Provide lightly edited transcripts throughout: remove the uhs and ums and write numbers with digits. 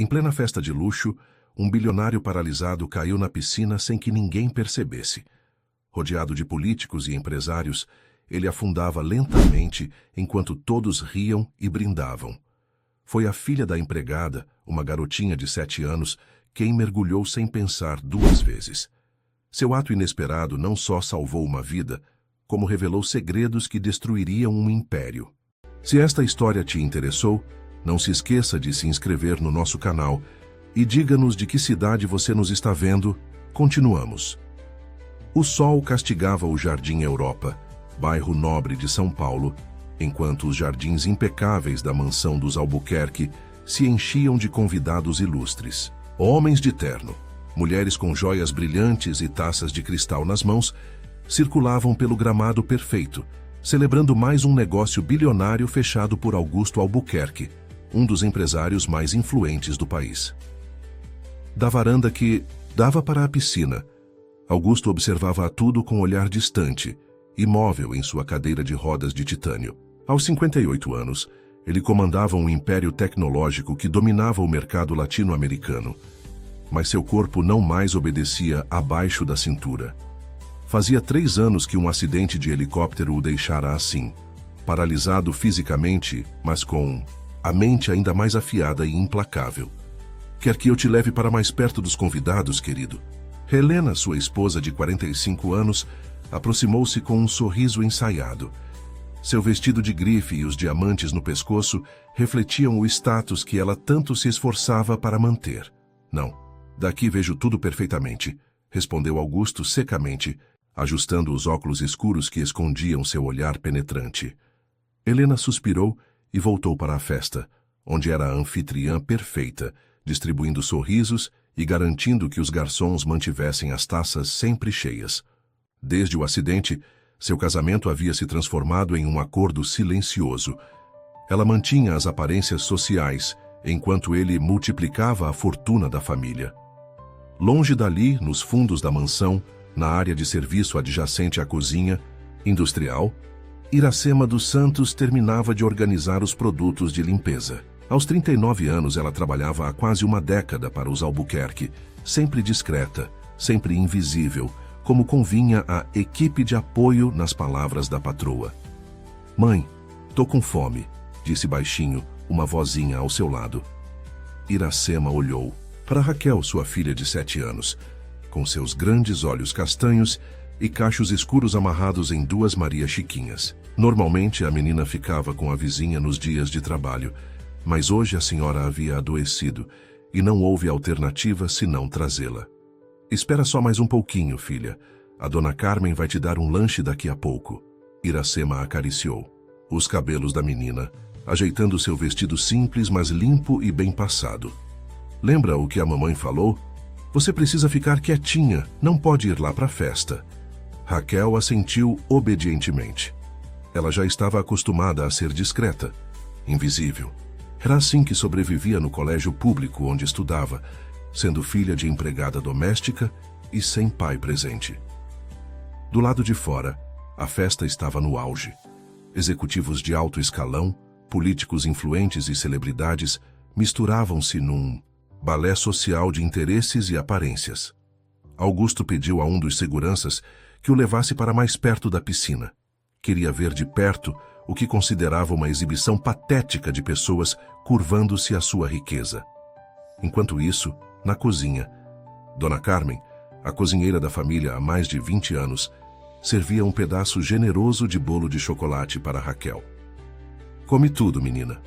Em plena festa de luxo, um bilionário paralisado caiu na piscina sem que ninguém percebesse. Rodeado de políticos e empresários, ele afundava lentamente enquanto todos riam e brindavam. Foi a filha da empregada, uma garotinha de 7 anos, quem mergulhou sem pensar 2 vezes. Seu ato inesperado não só salvou uma vida, como revelou segredos que destruiriam um império. Se esta história te interessou, não se esqueça de se inscrever no nosso canal e diga-nos de que cidade você nos está vendo. Continuamos. O sol castigava o Jardim Europa, bairro nobre de São Paulo, enquanto os jardins impecáveis da mansão dos Albuquerque se enchiam de convidados ilustres. Homens de terno, mulheres com joias brilhantes e taças de cristal nas mãos, circulavam pelo gramado perfeito, celebrando mais um negócio bilionário fechado por Augusto Albuquerque, um dos empresários mais influentes do país. Da varanda que dava para a piscina, Augusto observava tudo com um olhar distante, imóvel em sua cadeira de rodas de titânio. Aos 58 anos, ele comandava um império tecnológico que dominava o mercado latino-americano, mas seu corpo não mais obedecia abaixo da cintura. Fazia 3 anos que um acidente de helicóptero o deixara assim, paralisado fisicamente, mas com a mente ainda mais afiada e implacável. Quer que eu te leve para mais perto dos convidados, querido? Helena, sua esposa de 45 anos, aproximou-se com um sorriso ensaiado. Seu vestido de grife e os diamantes no pescoço refletiam o status que ela tanto se esforçava para manter. Não, daqui vejo tudo perfeitamente, respondeu Augusto secamente, ajustando os óculos escuros que escondiam seu olhar penetrante. Helena suspirou e voltou para a festa, onde era a anfitriã perfeita, distribuindo sorrisos e garantindo que os garçons mantivessem as taças sempre cheias. Desde o acidente, seu casamento havia se transformado em um acordo silencioso. Ela mantinha as aparências sociais, enquanto ele multiplicava a fortuna da família. Longe dali, nos fundos da mansão, na área de serviço adjacente à cozinha industrial, Iracema dos Santos terminava de organizar os produtos de limpeza. Aos 39 anos, ela trabalhava há quase uma década para os Albuquerque, sempre discreta, sempre invisível, como convinha à equipe de apoio nas palavras da patroa. "Mãe, tô com fome", disse baixinho, uma vozinha ao seu lado. Iracema olhou para Raquel, sua filha de 7 anos, com seus grandes olhos castanhos e cachos escuros amarrados em 2 Marias Chiquinhas. Normalmente, a menina ficava com a vizinha nos dias de trabalho, mas hoje a senhora havia adoecido e não houve alternativa senão trazê-la. "Espera só mais um pouquinho, filha. A dona Carmen vai te dar um lanche daqui a pouco." Iracema acariciou os cabelos da menina, ajeitando seu vestido simples, mas limpo e bem passado. "Lembra o que a mamãe falou? Você precisa ficar quietinha, não pode ir lá para a festa." Raquel assentiu obedientemente. Ela já estava acostumada a ser discreta, invisível. Era assim que sobrevivia no colégio público onde estudava, sendo filha de empregada doméstica e sem pai presente. Do lado de fora, a festa estava no auge. Executivos de alto escalão, políticos influentes e celebridades misturavam-se num balé social de interesses e aparências. Augusto pediu a um dos seguranças que o levasse para mais perto da piscina. Queria ver de perto o que considerava uma exibição patética de pessoas curvando-se à sua riqueza. Enquanto isso, na cozinha, Dona Carmen, a cozinheira da família há mais de 20 anos, servia um pedaço generoso de bolo de chocolate para Raquel. "Come tudo, menina.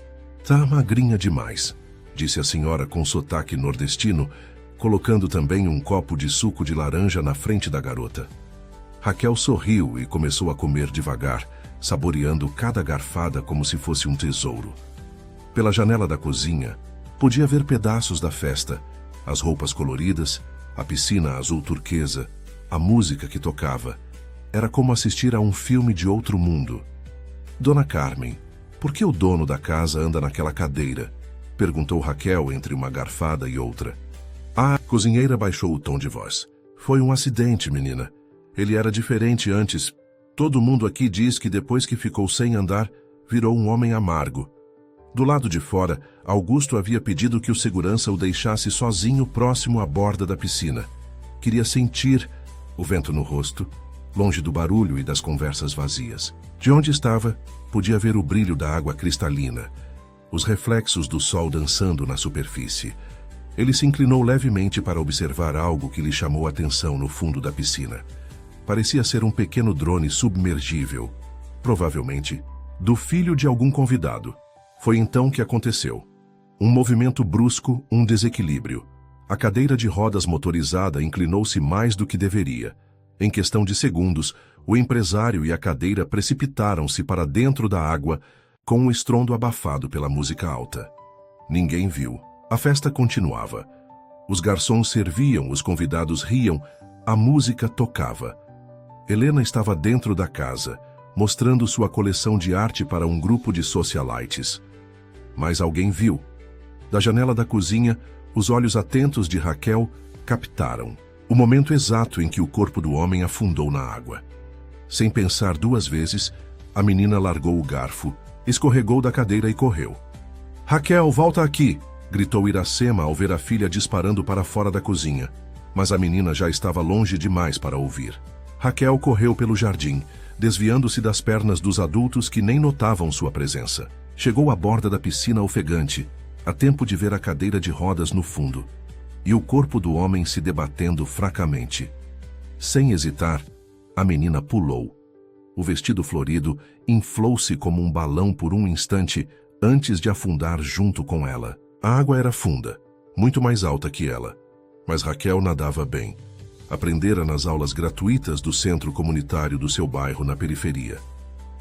Tá magrinha demais", disse a senhora com sotaque nordestino, colocando também um copo de suco de laranja na frente da garota. Raquel sorriu e começou a comer devagar, saboreando cada garfada como se fosse um tesouro. Pela janela da cozinha, podia ver pedaços da festa, as roupas coloridas, a piscina azul turquesa, a música que tocava. Era como assistir a um filme de outro mundo. "Dona Carmen, por que o dono da casa anda naquela cadeira?" perguntou Raquel entre uma garfada e outra. A cozinheira baixou o tom de voz. "Foi um acidente, menina. Ele era diferente antes. Todo mundo aqui diz que depois que ficou sem andar, virou um homem amargo." Do lado de fora, Augusto havia pedido que o segurança o deixasse sozinho próximo à borda da piscina. Queria sentir o vento no rosto, longe do barulho e das conversas vazias. De onde estava, podia ver o brilho da água cristalina, os reflexos do sol dançando na superfície. Ele se inclinou levemente para observar algo que lhe chamou a atenção no fundo da piscina. Parecia ser um pequeno drone submergível, provavelmente do filho de algum convidado. Foi então que aconteceu. Um movimento brusco, um desequilíbrio. A cadeira de rodas motorizada inclinou-se mais do que deveria. Em questão de segundos, o empresário e a cadeira precipitaram-se para dentro da água, com um estrondo abafado pela música alta. Ninguém viu. A festa continuava. Os garçons serviam, os convidados riam, a música tocava. Helena estava dentro da casa, mostrando sua coleção de arte para um grupo de socialites. Mas alguém viu. Da janela da cozinha, os olhos atentos de Raquel captaram o momento exato em que o corpo do homem afundou na água. Sem pensar duas vezes, a menina largou o garfo, escorregou da cadeira e correu. "Raquel, volta aqui!" gritou Iracema ao ver a filha disparando para fora da cozinha. Mas a menina já estava longe demais para ouvir. Raquel correu pelo jardim, desviando-se das pernas dos adultos que nem notavam sua presença. Chegou à borda da piscina ofegante, a tempo de ver a cadeira de rodas no fundo, e o corpo do homem se debatendo fracamente. Sem hesitar, a menina pulou. O vestido florido inflou-se como um balão por um instante antes de afundar junto com ela. A água era funda, muito mais alta que ela, mas Raquel nadava bem. Aprendera nas aulas gratuitas do centro comunitário do seu bairro na periferia.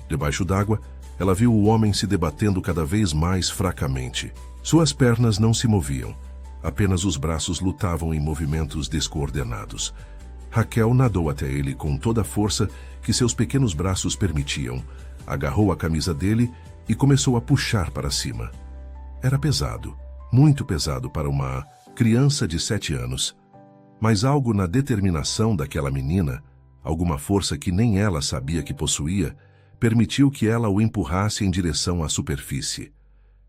Debaixo d'água, ela viu o homem se debatendo cada vez mais fracamente. Suas pernas não se moviam, apenas os braços lutavam em movimentos descoordenados. Raquel nadou até ele com toda a força que seus pequenos braços permitiam, agarrou a camisa dele e começou a puxar para cima. Era pesado, muito pesado para uma criança de 7 anos. Mas algo na determinação daquela menina, alguma força que nem ela sabia que possuía, permitiu que ela o empurrasse em direção à superfície.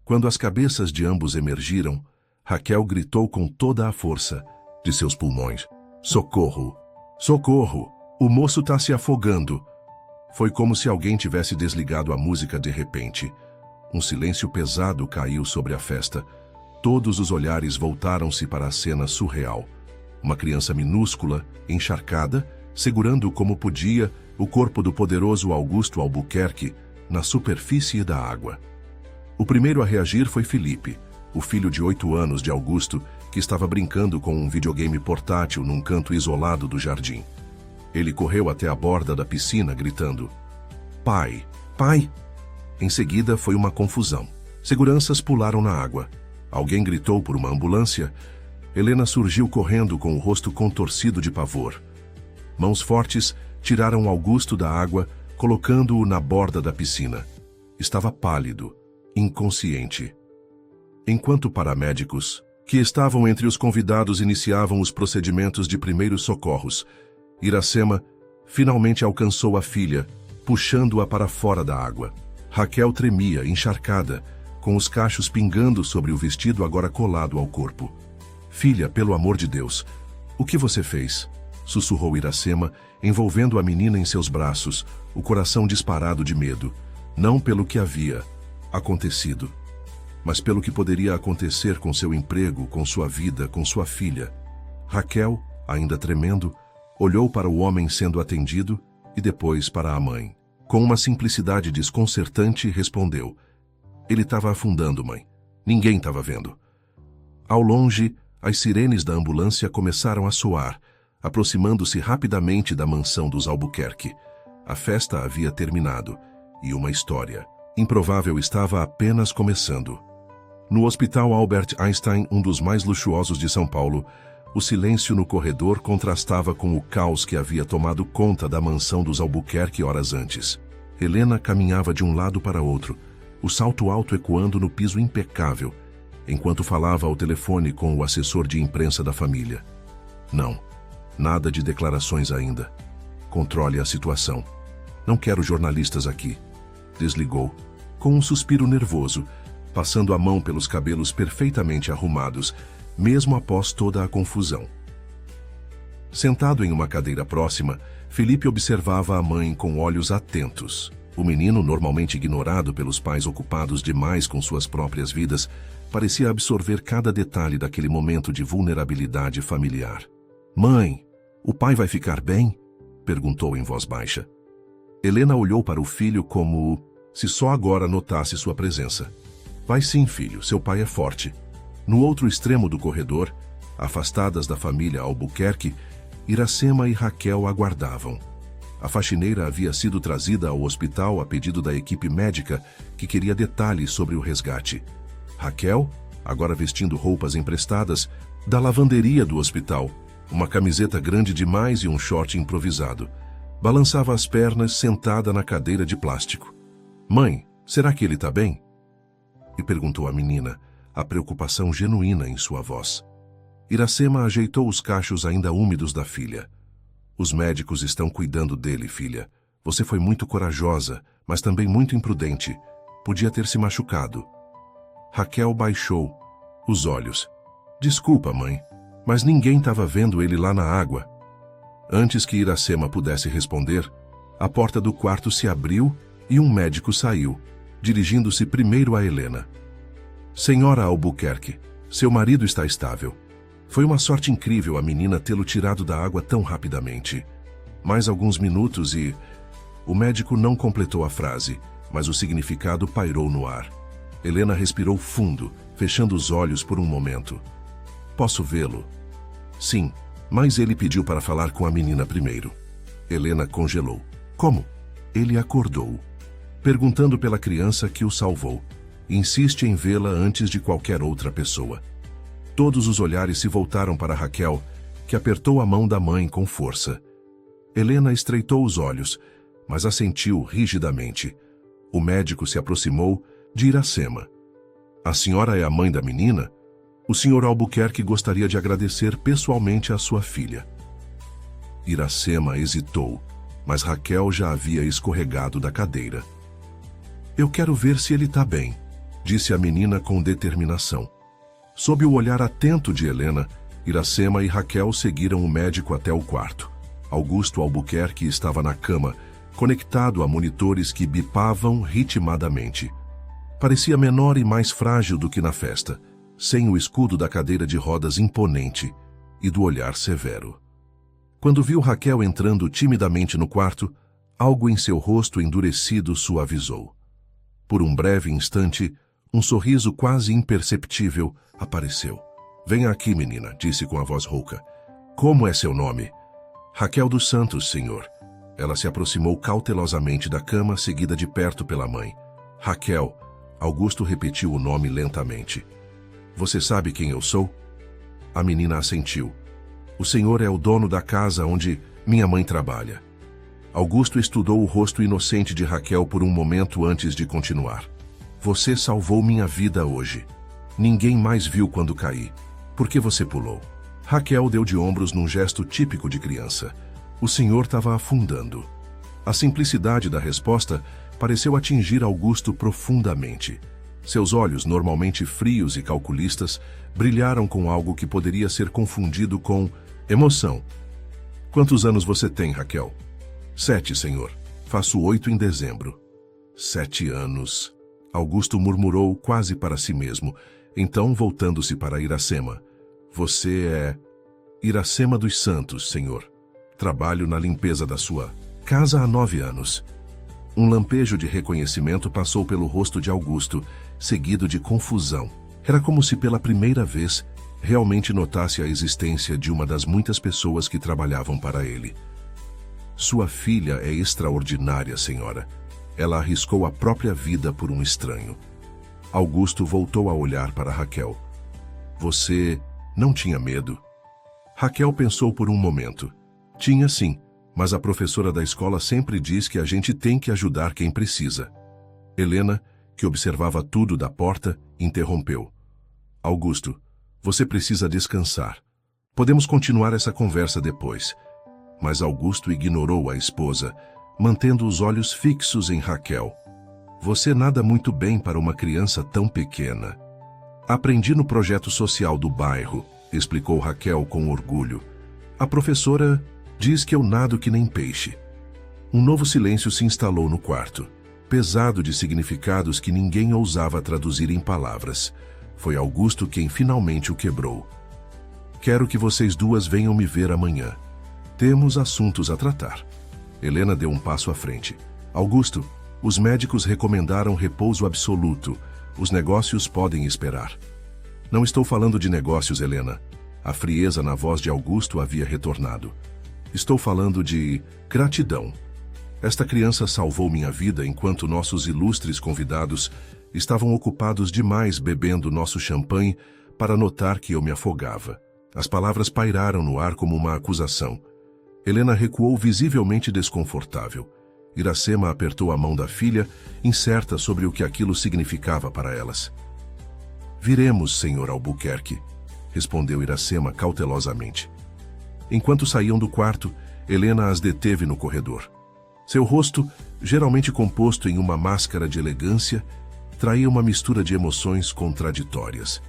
Quando as cabeças de ambos emergiram, Raquel gritou com toda a força de seus pulmões: "Socorro! Socorro! O moço está se afogando!" Foi como se alguém tivesse desligado a música de repente. Um silêncio pesado caiu sobre a festa. Todos os olhares voltaram-se para a cena surreal. Uma criança minúscula, encharcada, segurando como podia o corpo do poderoso Augusto Albuquerque na superfície da água. O primeiro a reagir foi Felipe, o filho de 8 anos de Augusto, que estava brincando com um videogame portátil num canto isolado do jardim. Ele correu até a borda da piscina, gritando: "Pai! Pai!" Em seguida foi uma confusão. Seguranças pularam na água. Alguém gritou por uma ambulância. Helena surgiu correndo com o rosto contorcido de pavor. Mãos fortes tiraram Augusto da água, colocando-o na borda da piscina. Estava pálido, inconsciente. Enquanto paramédicos, que estavam entre os convidados, iniciavam os procedimentos de primeiros socorros, Iracema finalmente alcançou a filha, puxando-a para fora da água. Raquel tremia, encharcada, com os cachos pingando sobre o vestido agora colado ao corpo. "Filha, pelo amor de Deus, o que você fez?" sussurrou Iracema, envolvendo a menina em seus braços, o coração disparado de medo, não pelo que havia acontecido, mas pelo que poderia acontecer com seu emprego, com sua vida, com sua filha. Raquel, ainda tremendo, olhou para o homem sendo atendido e depois para a mãe. Com uma simplicidade desconcertante, respondeu: "Ele estava afundando, mãe. Ninguém estava vendo." Ao longe, as sirenes da ambulância começaram a soar, aproximando-se rapidamente da mansão dos Albuquerque. A festa havia terminado, e uma história improvável estava apenas começando. No Hospital Albert Einstein, um dos mais luxuosos de São Paulo, o silêncio no corredor contrastava com o caos que havia tomado conta da mansão dos Albuquerque horas antes. Helena caminhava de um lado para outro, o salto alto ecoando no piso impecável, enquanto falava ao telefone com o assessor de imprensa da família. "Não, nada de declarações ainda. Controle a situação. Não quero jornalistas aqui." Desligou, com um suspiro nervoso, passando a mão pelos cabelos perfeitamente arrumados, mesmo após toda a confusão. Sentado em uma cadeira próxima, Felipe observava a mãe com olhos atentos. O menino, normalmente ignorado pelos pais ocupados demais com suas próprias vidas, parecia absorver cada detalhe daquele momento de vulnerabilidade familiar. "Mãe, o pai vai ficar bem?" perguntou em voz baixa. Helena olhou para o filho como se só agora notasse sua presença. "Vai sim, filho, seu pai é forte." No outro extremo do corredor, afastadas da família Albuquerque, Iracema e Raquel aguardavam. A faxineira havia sido trazida ao hospital a pedido da equipe médica que queria detalhes sobre o resgate. Raquel, agora vestindo roupas emprestadas, da lavanderia do hospital, uma camiseta grande demais e um short improvisado, balançava as pernas sentada na cadeira de plástico. "Mãe, será que ele está bem?" E perguntou a menina, a preocupação genuína em sua voz. Iracema ajeitou os cachos ainda úmidos da filha. "Os médicos estão cuidando dele, filha. Você foi muito corajosa, mas também muito imprudente. Podia ter se machucado." Raquel baixou os olhos. "Desculpa, mãe, mas ninguém estava vendo ele lá na água." Antes que Iracema pudesse responder, a porta do quarto se abriu e um médico saiu, dirigindo-se primeiro a Helena. "Senhora Albuquerque, seu marido está estável. Foi uma sorte incrível a menina tê-lo tirado da água tão rapidamente. Mais alguns minutos e..." O médico não completou a frase, mas o significado pairou no ar. Helena respirou fundo, fechando os olhos por um momento. "Posso vê-lo?" "Sim, mas ele pediu para falar com a menina primeiro." Helena congelou. "Como?" "Ele acordou, perguntando pela criança que o salvou. Insiste em vê-la antes de qualquer outra pessoa." Todos os olhares se voltaram para Raquel, que apertou a mão da mãe com força. Helena estreitou os olhos, mas assentiu rigidamente. O médico se aproximou de Iracema. "A senhora é a mãe da menina? O senhor Albuquerque gostaria de agradecer pessoalmente à sua filha." Iracema hesitou, mas Raquel já havia escorregado da cadeira. "Eu quero ver se ele está bem", disse a menina com determinação. Sob o olhar atento de Helena, Iracema e Raquel seguiram o médico até o quarto. Augusto Albuquerque estava na cama, conectado a monitores que bipavam ritmadamente. Parecia menor e mais frágil do que na festa, sem o escudo da cadeira de rodas imponente e do olhar severo. Quando viu Raquel entrando timidamente no quarto, algo em seu rosto endurecido suavizou. Por um breve instante, um sorriso quase imperceptível apareceu. "Venha aqui, menina", disse com a voz rouca. "Como é seu nome?" "Raquel dos Santos, senhor." Ela se aproximou cautelosamente da cama, seguida de perto pela mãe. "Raquel", Augusto repetiu o nome lentamente. "Você sabe quem eu sou?" A menina assentiu. "O senhor é o dono da casa onde minha mãe trabalha." Augusto estudou o rosto inocente de Raquel por um momento antes de continuar. "Você salvou minha vida hoje. Ninguém mais viu quando caí. Por que você pulou?" Raquel deu de ombros num gesto típico de criança. O senhor estava afundando. A simplicidade da resposta pareceu atingir Augusto profundamente. Seus olhos, normalmente frios e calculistas, brilharam com algo que poderia ser confundido com emoção. "Quantos anos você tem, Raquel?" 7, senhor. Faço 8 em dezembro." 7 anos. Augusto murmurou quase para si mesmo. Então, voltando-se para Iracema. "Você é..." "Iracema dos Santos, senhor. Trabalho na limpeza da sua casa há 9 anos." Um lampejo de reconhecimento passou pelo rosto de Augusto, seguido de confusão. Era como se pela primeira vez realmente notasse a existência de uma das muitas pessoas que trabalhavam para ele. "Sua filha é extraordinária, senhora. Ela arriscou a própria vida por um estranho." Augusto voltou a olhar para Raquel. "Você não tinha medo?" Raquel pensou por um momento. "Tinha sim, mas a professora da escola sempre diz que a gente tem que ajudar quem precisa." Helena, que observava tudo da porta, interrompeu. "Augusto, você precisa descansar. Podemos continuar essa conversa depois." Mas Augusto ignorou a esposa, mantendo os olhos fixos em Raquel. Você nada muito bem para uma criança tão pequena. Aprendi no projeto social do bairro, explicou Raquel com orgulho. A professora diz que eu nado que nem peixe. Um novo silêncio se instalou no quarto, pesado de significados que ninguém ousava traduzir em palavras. Foi Augusto quem finalmente o quebrou. Quero que vocês duas venham me ver amanhã. Temos assuntos a tratar. Helena deu um passo à frente. Augusto, os médicos recomendaram repouso absoluto. Os negócios podem esperar. Não estou falando de negócios, Helena. A frieza na voz de Augusto havia retornado. Estou falando de gratidão. Esta criança salvou minha vida enquanto nossos ilustres convidados estavam ocupados demais bebendo nosso champanhe para notar que eu me afogava. As palavras pairaram no ar como uma acusação. Helena recuou visivelmente desconfortável. Iracema apertou a mão da filha, incerta sobre o que aquilo significava para elas. Viremos, senhor Albuquerque, respondeu Iracema cautelosamente. Enquanto saíam do quarto, Helena as deteve no corredor. Seu rosto, geralmente composto em uma máscara de elegância, traía uma mistura de emoções contraditórias.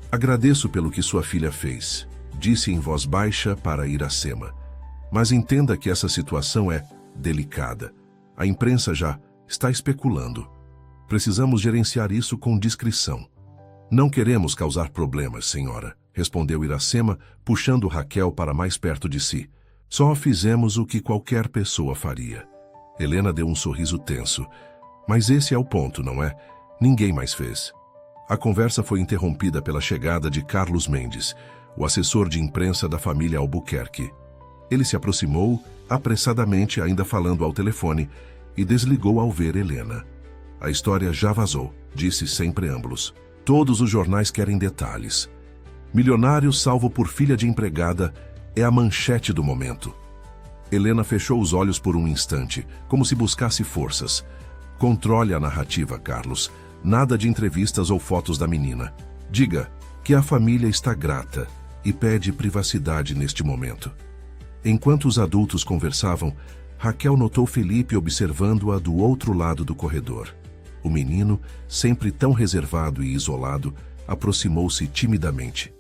Agradeço pelo que sua filha fez, disse em voz baixa para Iracema. Mas entenda que essa situação é delicada. A imprensa já está especulando. Precisamos gerenciar isso com discrição. Não queremos causar problemas, senhora, respondeu Iracema, puxando Raquel para mais perto de si. Só fizemos o que qualquer pessoa faria. Helena deu um sorriso tenso. Mas esse é o ponto, não é? Ninguém mais fez. A conversa foi interrompida pela chegada de Carlos Mendes, o assessor de imprensa da família Albuquerque. Ele se aproximou, apressadamente ainda falando ao telefone, e desligou ao ver Helena. A história já vazou, disse sem preâmbulos. Todos os jornais querem detalhes. Milionário salvo por filha de empregada é a manchete do momento. Helena fechou os olhos por um instante, como se buscasse forças. Controle a narrativa, Carlos. Nada de entrevistas ou fotos da menina. Diga que a família está grata e pede privacidade neste momento. Enquanto os adultos conversavam, Raquel notou Felipe observando-a do outro lado do corredor. O menino, sempre tão reservado e isolado, aproximou-se timidamente.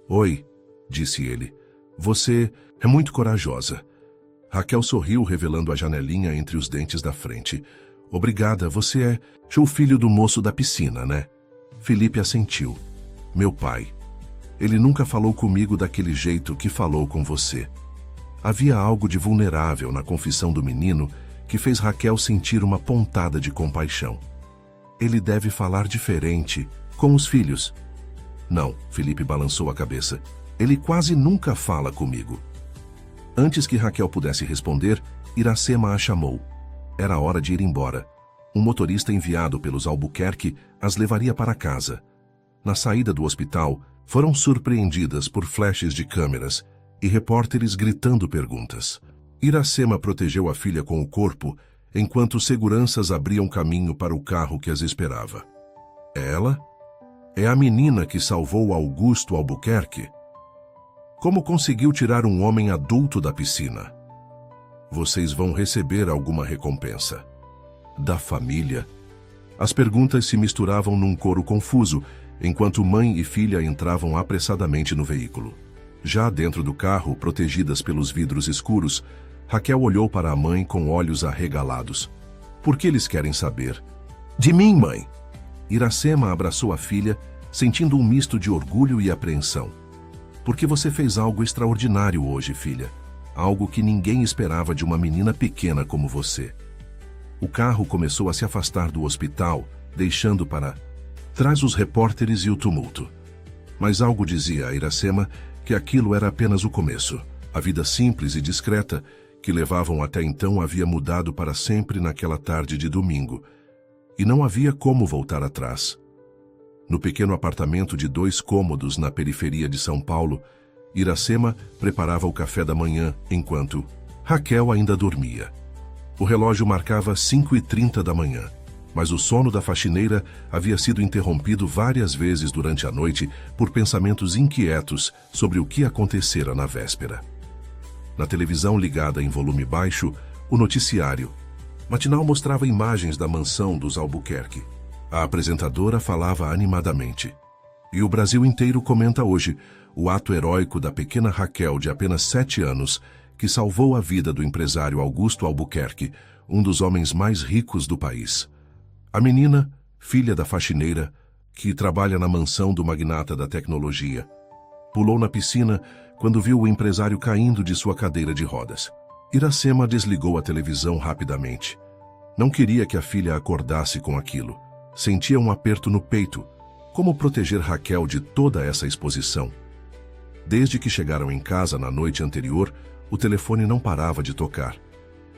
Oi, disse ele. Você é muito corajosa. Raquel sorriu, revelando a janelinha entre os dentes da frente. Obrigada, você é o filho do moço da piscina, né? Felipe assentiu. Meu pai. Ele nunca falou comigo daquele jeito que falou com você. Havia algo de vulnerável na confissão do menino que fez Raquel sentir uma pontada de compaixão. Ele deve falar diferente com os filhos. Não, Felipe balançou a cabeça. Ele quase nunca fala comigo. Antes que Raquel pudesse responder, Iracema a chamou. Era hora de ir embora. Um motorista enviado pelos Albuquerque as levaria para casa. Na saída do hospital, foram surpreendidas por flashes de câmeras e repórteres gritando perguntas. Iracema protegeu a filha com o corpo, enquanto seguranças abriam caminho para o carro que as esperava. Ela? É a menina que salvou Augusto Albuquerque? Como conseguiu tirar um homem adulto da piscina? Vocês vão receber alguma recompensa. Da família? As perguntas se misturavam num coro confuso, enquanto mãe e filha entravam apressadamente no veículo. Já dentro do carro, protegidas pelos vidros escuros, Raquel olhou para a mãe com olhos arregalados. Por que eles querem saber? De mim, mãe! Iracema abraçou a filha, sentindo um misto de orgulho e apreensão. Porque você fez algo extraordinário hoje, filha. Algo que ninguém esperava de uma menina pequena como você. O carro começou a se afastar do hospital, deixando para trás os repórteres e o tumulto. Mas algo dizia a Iracema que aquilo era apenas o começo. A vida simples e discreta que levavam até então havia mudado para sempre naquela tarde de domingo. E não havia como voltar atrás. No pequeno apartamento de 2 cômodos na periferia de São Paulo, Iracema preparava o café da manhã enquanto Raquel ainda dormia. O relógio marcava 5h30 da manhã, mas o sono da faxineira havia sido interrompido várias vezes durante a noite por pensamentos inquietos sobre o que acontecera na véspera. Na televisão ligada em volume baixo, o noticiário. Matinal mostrava imagens da mansão dos Albuquerque. A apresentadora falava animadamente. E o Brasil inteiro comenta hoje o ato heróico da pequena Raquel, de apenas 7 anos, que salvou a vida do empresário Augusto Albuquerque, um dos homens mais ricos do país. A menina, filha da faxineira, que trabalha na mansão do magnata da tecnologia, pulou na piscina quando viu o empresário caindo de sua cadeira de rodas. Iracema desligou a televisão rapidamente. Não queria que a filha acordasse com aquilo. Sentia um aperto no peito. Como proteger Raquel de toda essa exposição? Desde que chegaram em casa na noite anterior, o telefone não parava de tocar.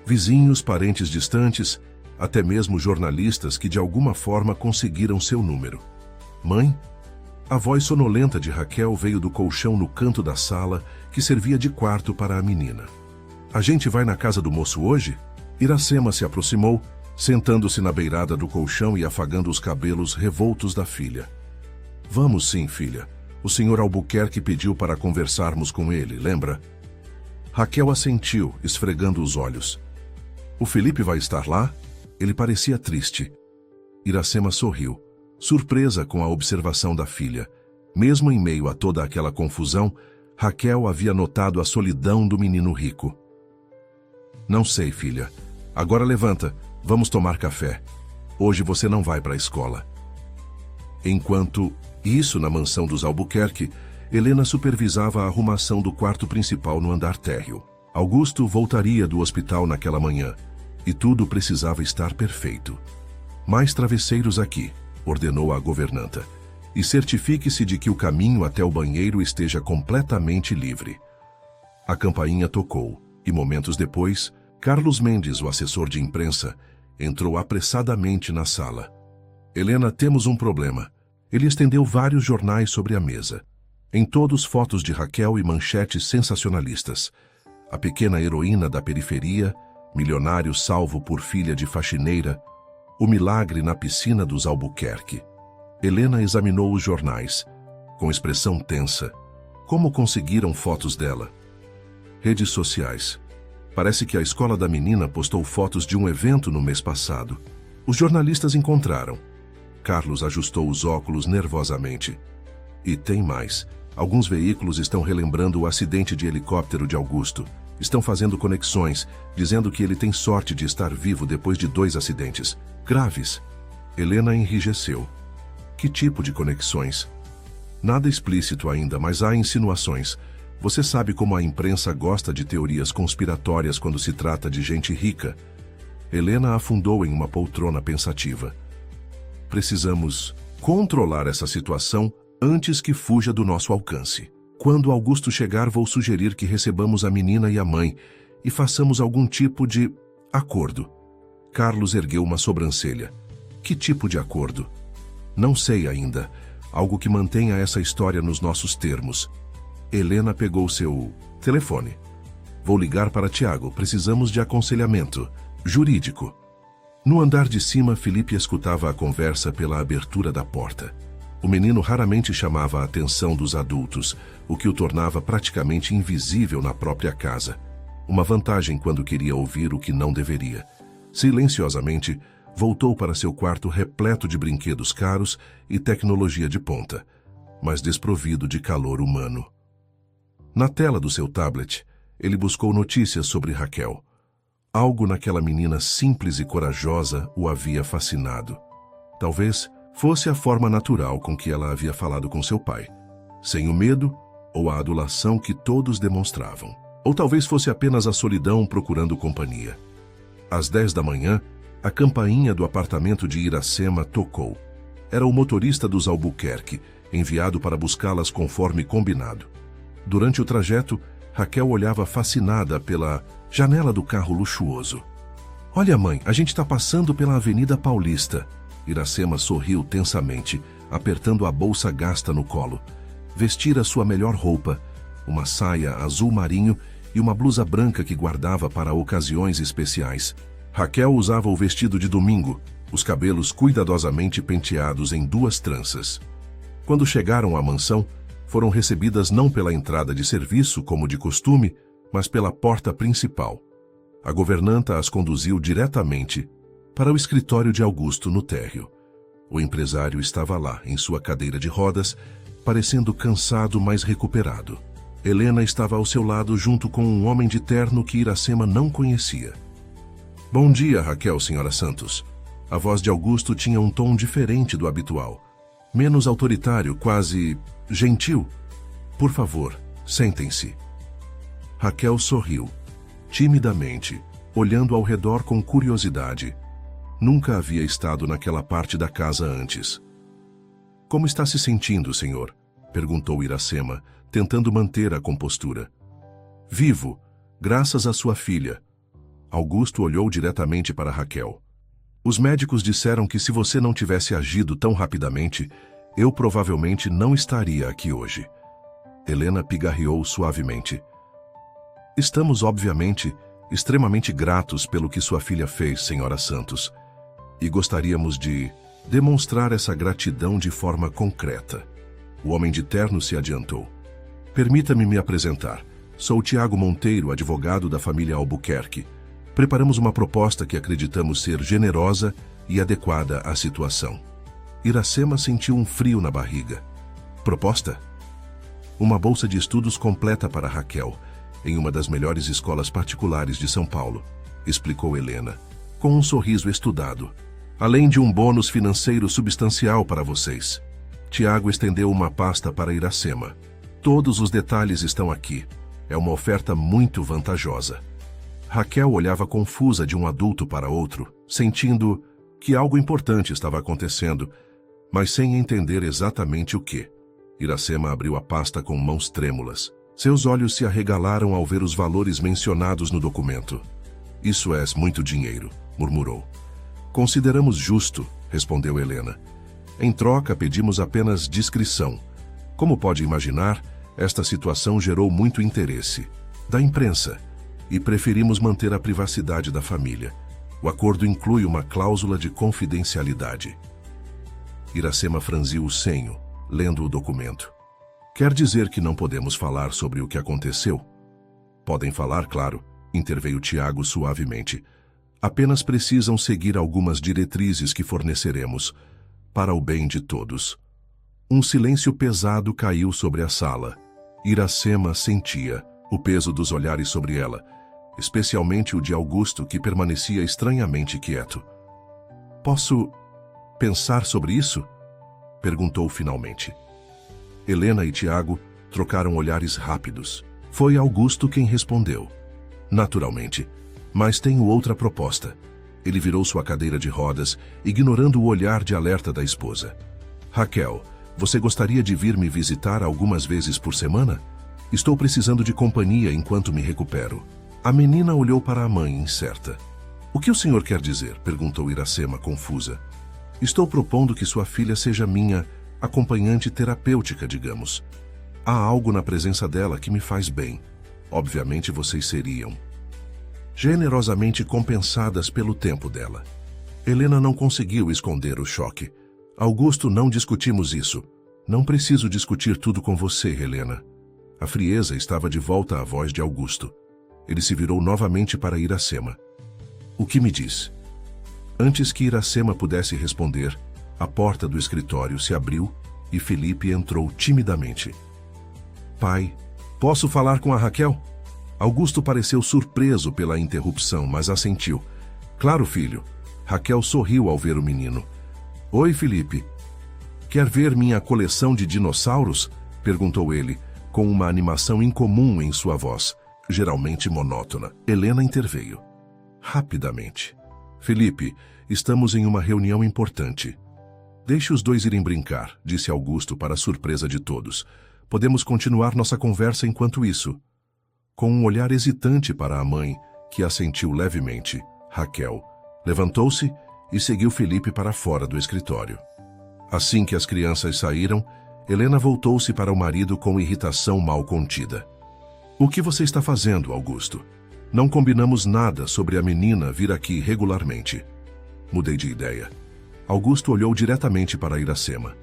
Vizinhos, parentes distantes, até mesmo jornalistas que de alguma forma conseguiram seu número. Mãe? A voz sonolenta de Raquel veio do colchão no canto da sala que servia de quarto para a menina. A gente vai na casa do moço hoje? Iracema se aproximou, sentando-se na beirada do colchão e afagando os cabelos revoltos da filha. Vamos sim, filha. O senhor Albuquerque pediu para conversarmos com ele, lembra? Raquel assentiu, esfregando os olhos. O Felipe vai estar lá? Ele parecia triste. Iracema sorriu, surpresa com a observação da filha. Mesmo em meio a toda aquela confusão, Raquel havia notado a solidão do menino rico. Não sei, filha. Agora levanta, vamos tomar café. Hoje você não vai para a escola. Enquanto isso, na mansão dos Albuquerque, Helena supervisava a arrumação do quarto principal no andar térreo. Augusto voltaria do hospital naquela manhã, e tudo precisava estar perfeito. Mais travesseiros aqui, ordenou a governanta, e certifique-se de que o caminho até o banheiro esteja completamente livre. A campainha tocou, e momentos depois, Carlos Mendes, o assessor de imprensa, entrou apressadamente na sala. Helena, temos um problema. Ele estendeu vários jornais sobre a mesa. Em todos fotos de Raquel e manchetes sensacionalistas. A pequena heroína da periferia, milionário salvo por filha de faxineira, o milagre na piscina dos Albuquerque. Helena examinou os jornais, com expressão tensa. Como conseguiram fotos dela? Redes sociais. Parece que a escola da menina postou fotos de um evento no mês passado. Os jornalistas encontraram. Carlos ajustou os óculos nervosamente. E tem mais. Alguns veículos estão relembrando o acidente de helicóptero de Augusto. Estão fazendo conexões, dizendo que ele tem sorte de estar vivo depois de 2 acidentes graves. Helena enrijeceu. Que tipo de conexões? Nada explícito ainda, mas há insinuações. Você sabe como a imprensa gosta de teorias conspiratórias quando se trata de gente rica. Helena afundou em uma poltrona pensativa. Precisamos controlar essa situação antes que fuja do nosso alcance. Quando Augusto chegar, vou sugerir que recebamos a menina e a mãe e façamos algum tipo de acordo. Carlos ergueu uma sobrancelha. Que tipo de acordo? Não sei ainda. Algo que mantenha essa história nos nossos termos. Helena pegou seu telefone. Vou ligar para Tiago. Precisamos de aconselhamento jurídico. No andar de cima, Felipe escutava a conversa pela abertura da porta. O menino raramente chamava a atenção dos adultos, o que o tornava praticamente invisível na própria casa. Uma vantagem quando queria ouvir o que não deveria. Silenciosamente, voltou para seu quarto repleto de brinquedos caros e tecnologia de ponta, mas desprovido de calor humano. Na tela do seu tablet, ele buscou notícias sobre Raquel. Algo naquela menina simples e corajosa o havia fascinado. Talvez fosse a forma natural com que ela havia falado com seu pai, sem o medo ou a adulação que todos demonstravam. Ou talvez fosse apenas a solidão procurando companhia. Às 10 da manhã, a campainha do apartamento de Iracema tocou. Era o motorista dos Albuquerque, enviado para buscá-las conforme combinado. Durante o trajeto, Raquel olhava fascinada pela janela do carro luxuoso. Olha, mãe, a gente está passando pela Avenida Paulista. Iracema sorriu tensamente, apertando a bolsa gasta no colo. Vestira sua melhor roupa, uma saia azul marinho e uma blusa branca que guardava para ocasiões especiais. Raquel usava o vestido de domingo, os cabelos cuidadosamente penteados em 2 tranças. Quando chegaram à mansão, foram recebidas não pela entrada de serviço, como de costume, mas pela porta principal. A governanta as conduziu diretamente para o escritório de Augusto no térreo. O empresário estava lá, em sua cadeira de rodas, parecendo cansado, mas recuperado. Helena estava ao seu lado junto com um homem de terno que Iracema não conhecia. Bom dia, Raquel, senhora Santos. A voz de Augusto tinha um tom diferente do habitual. Menos autoritário, quase gentil. Por favor, sentem-se. Raquel sorriu, timidamente, olhando ao redor com curiosidade. Nunca havia estado naquela parte da casa antes. Como está se sentindo, senhor? Perguntou Iracema, tentando manter a compostura. Vivo, graças à sua filha. Augusto olhou diretamente para Raquel. Os médicos disseram que se você não tivesse agido tão rapidamente, eu provavelmente não estaria aqui hoje. Helena pigarreou suavemente. Estamos, obviamente, extremamente gratos pelo que sua filha fez, senhora Santos, e gostaríamos de demonstrar essa gratidão de forma concreta. O homem de terno se adiantou. Permita-me me apresentar. Sou Tiago Monteiro, advogado da família Albuquerque. Preparamos uma proposta que acreditamos ser generosa e adequada à situação. Iracema sentiu um frio na barriga. Proposta? Uma bolsa de estudos completa para Raquel, em uma das melhores escolas particulares de São Paulo, explicou Helena, com um sorriso estudado. Além de um bônus financeiro substancial para vocês. Tiago estendeu uma pasta para Iracema. Todos os detalhes estão aqui. É uma oferta muito vantajosa. Raquel olhava confusa de um adulto para outro, sentindo que algo importante estava acontecendo, mas sem entender exatamente o que. Iracema abriu a pasta com mãos trêmulas. Seus olhos se arregalaram ao ver os valores mencionados no documento. Isso é muito dinheiro, murmurou. Consideramos justo, respondeu Helena. Em troca, pedimos apenas discrição. Como pode imaginar, esta situação gerou muito interesse da imprensa e preferimos manter a privacidade da família. O acordo inclui uma cláusula de confidencialidade. Iracema franziu o senho, lendo o documento. Quer dizer que não podemos falar sobre o que aconteceu? Podem falar, claro, interveio Tiago suavemente. Apenas precisam seguir algumas diretrizes que forneceremos, para o bem de todos. Um silêncio pesado caiu sobre a sala. Iracema sentia o peso dos olhares sobre ela, especialmente o de Augusto, que permanecia estranhamente quieto. Posso pensar sobre isso? Perguntou finalmente. Helena e Tiago trocaram olhares rápidos. Foi Augusto quem respondeu. Naturalmente, mas tenho outra proposta. Ele virou sua cadeira de rodas, ignorando o olhar de alerta da esposa. Raquel, você gostaria de vir me visitar algumas vezes por semana? Estou precisando de companhia enquanto me recupero. A menina olhou para a mãe, incerta. O que o senhor quer dizer? Perguntou Iracema, confusa. Estou propondo que sua filha seja minha acompanhante terapêutica, digamos. Há algo na presença dela que me faz bem. Obviamente vocês seriam generosamente compensadas pelo tempo dela. Helena não conseguiu esconder o choque. Augusto, não discutimos isso. Não preciso discutir tudo com você, Helena. A frieza estava de volta à voz de Augusto. Ele se virou novamente para Iracema. O que me diz? Antes que Iracema pudesse responder, a porta do escritório se abriu e Felipe entrou timidamente. Pai, posso falar com a Raquel? Augusto pareceu surpreso pela interrupção, mas assentiu. Claro, filho. Raquel sorriu ao ver o menino. Oi, Felipe. Quer ver minha coleção de dinossauros? Perguntou ele, com uma animação incomum em sua voz, geralmente monótona. Helena interveio. Rapidamente. Felipe, estamos em uma reunião importante. Deixe os dois irem brincar, disse Augusto para a surpresa de todos. Podemos continuar nossa conversa enquanto isso. Com um olhar hesitante para a mãe, que assentiu levemente, Raquel levantou-se e seguiu Felipe para fora do escritório. Assim que as crianças saíram, Helena voltou-se para o marido com irritação mal contida. O que você está fazendo, Augusto? Não combinamos nada sobre a menina vir aqui regularmente. Mudei de ideia. Augusto olhou diretamente para Iracema.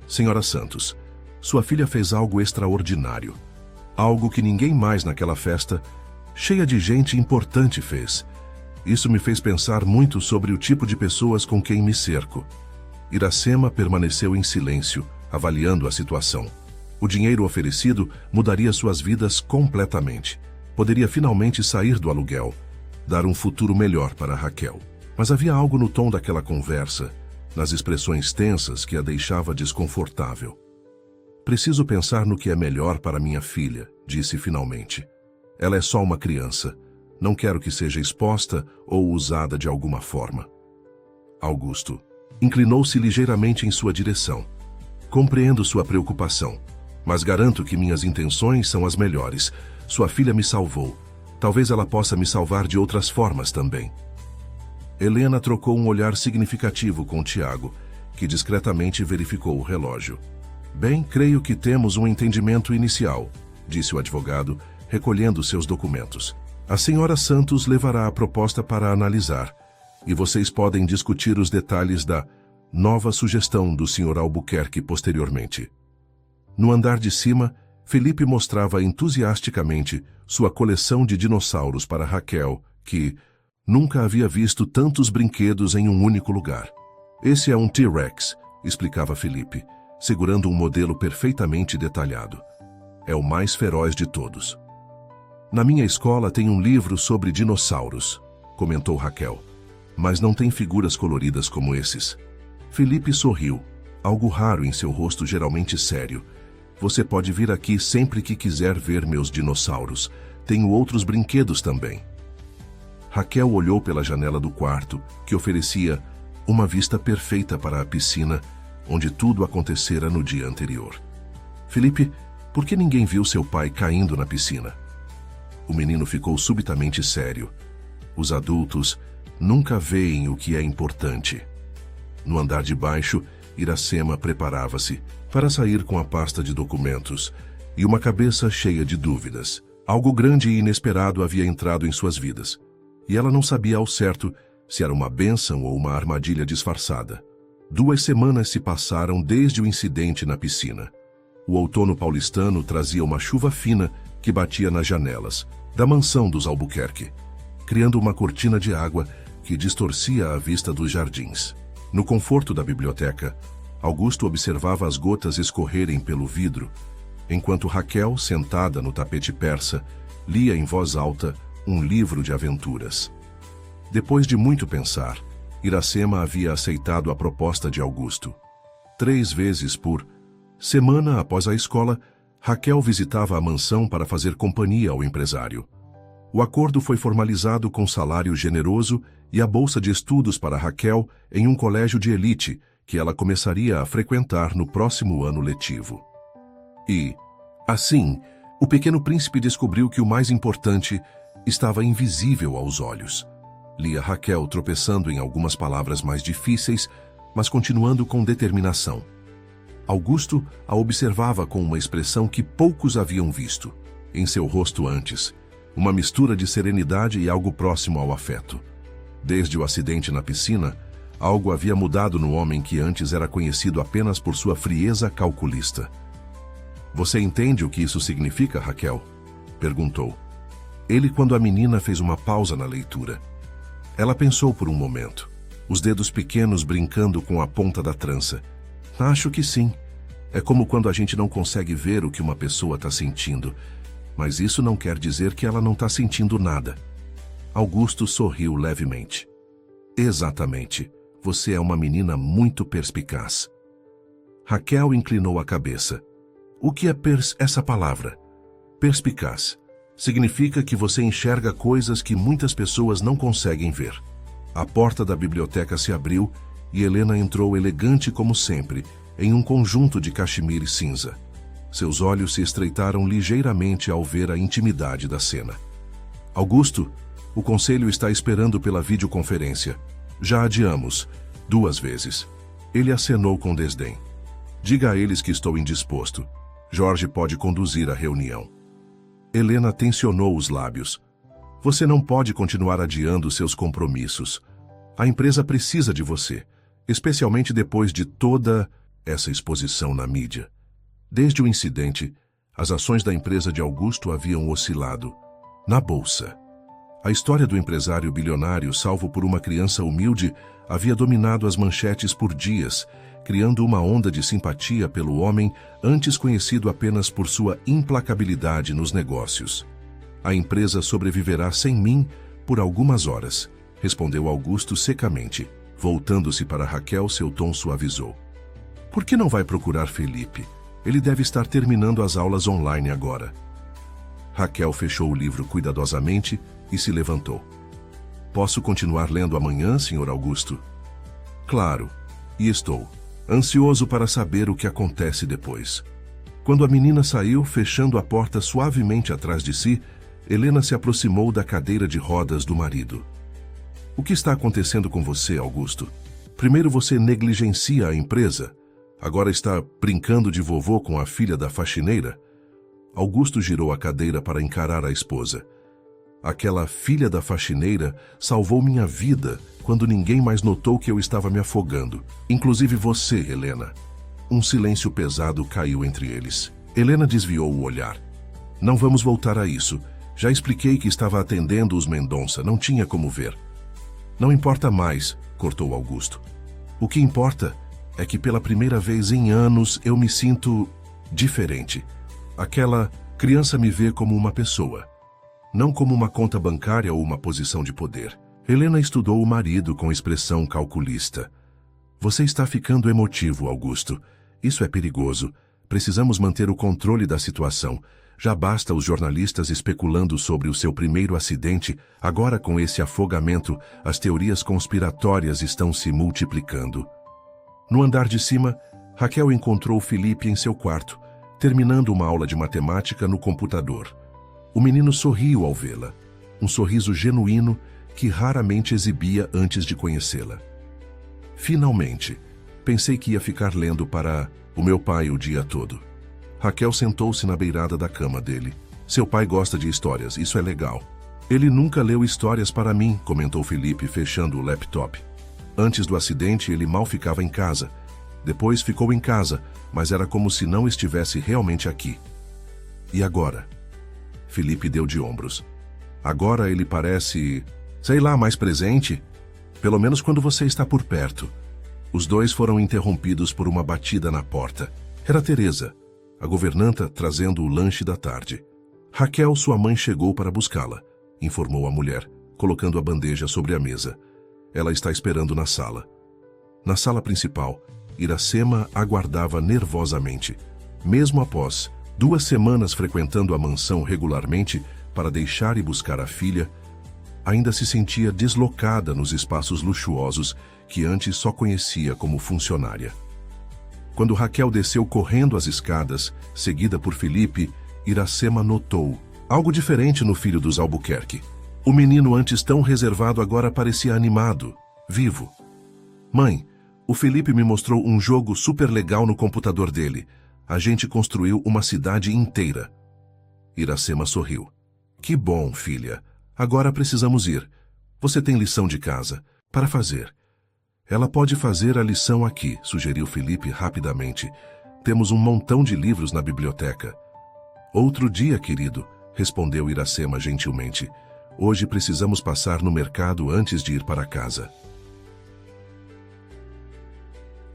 Senhora Santos, sua filha fez algo extraordinário. Algo que ninguém mais naquela festa cheia de gente importante fez. Isso me fez pensar muito sobre o tipo de pessoas com quem me cerco. Iracema permaneceu em silêncio, avaliando a situação. O dinheiro oferecido mudaria suas vidas completamente. Poderia finalmente sair do aluguel, dar um futuro melhor para Raquel. Mas havia algo no tom daquela conversa, nas expressões tensas que a deixava desconfortável. Preciso pensar no que é melhor para minha filha, disse finalmente. Ela é só uma criança. Não quero que seja exposta ou usada de alguma forma. Augusto inclinou-se ligeiramente em sua direção. Compreendo sua preocupação, mas garanto que minhas intenções são as melhores. Sua filha me salvou. Talvez ela possa me salvar de outras formas também. Helena trocou um olhar significativo com Tiago, que discretamente verificou o relógio. Bem, creio que temos um entendimento inicial, disse o advogado, recolhendo seus documentos. A senhora Santos levará a proposta para analisar, e vocês podem discutir os detalhes da nova sugestão do Sr. Albuquerque posteriormente. No andar de cima, Felipe mostrava entusiasticamente sua coleção de dinossauros para Raquel, que nunca havia visto tantos brinquedos em um único lugar. Esse é um T-Rex, explicava Felipe, segurando um modelo perfeitamente detalhado. É o mais feroz de todos. Na minha escola tem um livro sobre dinossauros, comentou Raquel, mas não tem figuras coloridas como esses. Felipe sorriu, algo raro em seu rosto geralmente sério. Você pode vir aqui sempre que quiser ver meus dinossauros. Tenho outros brinquedos também. Raquel olhou pela janela do quarto, que oferecia uma vista perfeita para a piscina, onde tudo acontecera no dia anterior. Felipe, por que ninguém viu seu pai caindo na piscina? O menino ficou subitamente sério. Os adultos nunca veem o que é importante. No andar de baixo, Iracema preparava-se para sair com a pasta de documentos e uma cabeça cheia de dúvidas. Algo grande e inesperado havia entrado em suas vidas, e ela não sabia ao certo se era uma bênção ou uma armadilha disfarçada. 2 semanas se passaram desde o incidente na piscina. O outono paulistano trazia uma chuva fina que batia nas janelas da mansão dos Albuquerque, criando uma cortina de água que distorcia a vista dos jardins. No conforto da biblioteca, Augusto observava as gotas escorrerem pelo vidro, enquanto Raquel, sentada no tapete persa, lia em voz alta um livro de aventuras. Depois de muito pensar, Iracema havia aceitado a proposta de Augusto. 3 vezes por semana após a escola, Raquel visitava a mansão para fazer companhia ao empresário. O acordo foi formalizado com salário generoso e a bolsa de estudos para Raquel em um colégio de elite que ela começaria a frequentar no próximo ano letivo. E, assim, o pequeno príncipe descobriu que o mais importante estava invisível aos olhos. Lia Raquel tropeçando em algumas palavras mais difíceis, mas continuando com determinação. Augusto a observava com uma expressão que poucos haviam visto em seu rosto antes, uma mistura de serenidade e algo próximo ao afeto. Desde o acidente na piscina, algo havia mudado no homem que antes era conhecido apenas por sua frieza calculista. Você entende o que isso significa, Raquel? Perguntou. Ele, quando a menina fez uma pausa na leitura. Ela pensou por um momento, os dedos pequenos brincando com a ponta da trança. Acho que sim. É como quando a gente não consegue ver o que uma pessoa está sentindo, mas isso não quer dizer que ela não está sentindo nada. Augusto sorriu levemente. Exatamente. Você é uma menina muito perspicaz. Raquel inclinou a cabeça. O que é essa palavra? Perspicaz. Significa que você enxerga coisas que muitas pessoas não conseguem ver. A porta da biblioteca se abriu e Helena entrou elegante como sempre, em um conjunto de cachemire cinza. Seus olhos se estreitaram ligeiramente ao ver a intimidade da cena. Augusto, o conselho está esperando pela videoconferência. Já adiamos 2 vezes. Ele acenou com desdém. Diga a eles que estou indisposto. Jorge pode conduzir a reunião. Helena tensionou os lábios. Você não pode continuar adiando seus compromissos. A empresa precisa de você, especialmente depois de toda essa exposição na mídia. Desde o incidente, as ações da empresa de Augusto haviam oscilado. na bolsa. A história do empresário bilionário salvo por uma criança humilde havia dominado as manchetes por dias, criando uma onda de simpatia pelo homem antes conhecido apenas por sua implacabilidade nos negócios. A empresa sobreviverá sem mim por algumas horas, respondeu Augusto secamente. Voltando-se para Raquel, seu tom suavizou. Por que não vai procurar Felipe? Ele deve estar terminando as aulas online agora. Raquel fechou o livro cuidadosamente e se levantou. Posso continuar lendo amanhã, Sr. Augusto? Claro, e estou ansioso para saber o que acontece depois. Quando a menina saiu, fechando a porta suavemente atrás de si, Helena se aproximou da cadeira de rodas do marido. O que está acontecendo com você, Augusto? Primeiro você negligencia a empresa. Agora está brincando de vovô com a filha da faxineira? Augusto girou a cadeira para encarar a esposa. Aquela filha da faxineira salvou minha vida quando ninguém mais notou que eu estava me afogando. Inclusive você, Helena. Um silêncio pesado caiu entre eles. Helena desviou o olhar. Não vamos voltar a isso. Já expliquei que estava atendendo os Mendonça, não tinha como ver. Não importa mais, cortou Augusto. O que importa é que pela primeira vez em anos eu me sinto diferente. Aquela criança me vê como uma pessoa, não como uma conta bancária ou uma posição de poder. Helena estudou o marido com expressão calculista. Você está ficando emotivo, Augusto. Isso é perigoso. Precisamos manter o controle da situação. Já basta os jornalistas especulando sobre o seu primeiro acidente. Agora, com esse afogamento, as teorias conspiratórias estão se multiplicando. No andar de cima, Raquel encontrou Felipe em seu quarto, terminando uma aula de matemática no computador. O menino sorriu ao vê-la, um sorriso genuíno que raramente exibia antes de conhecê-la. Finalmente, pensei que ia ficar lendo para o meu pai o dia todo. Raquel sentou-se na beirada da cama dele. Seu pai gosta de histórias, isso é legal. Ele nunca leu histórias para mim, comentou Felipe, fechando o laptop. Antes do acidente, ele mal ficava em casa. Depois ficou em casa, mas era como se não estivesse realmente aqui. E agora? Felipe deu de ombros. Agora ele parece, sei lá, mais presente. Pelo menos quando você está por perto. Os dois foram interrompidos por uma batida na porta. Era Teresa, a governanta, trazendo o lanche da tarde. Raquel, sua mãe, chegou para buscá-la, informou a mulher, colocando a bandeja sobre a mesa. Ela está esperando na sala. Na sala principal, Iracema aguardava nervosamente. Mesmo após 2 semanas frequentando a mansão regularmente para deixar e buscar a filha, ainda se sentia deslocada nos espaços luxuosos que antes só conhecia como funcionária. Quando Raquel desceu correndo as escadas, seguida por Felipe, Iracema notou algo diferente no filho dos Albuquerque. O menino, antes tão reservado, agora parecia animado, vivo. Mãe, o Felipe me mostrou um jogo super legal no computador dele. A gente construiu uma cidade inteira. Iracema sorriu. Que bom, filha. Agora precisamos ir. Você tem lição de casa para fazer. Ela pode fazer a lição aqui, sugeriu Felipe rapidamente. Temos um montão de livros na biblioteca. Outro dia, querido, respondeu Iracema gentilmente. Hoje precisamos passar no mercado antes de ir para casa.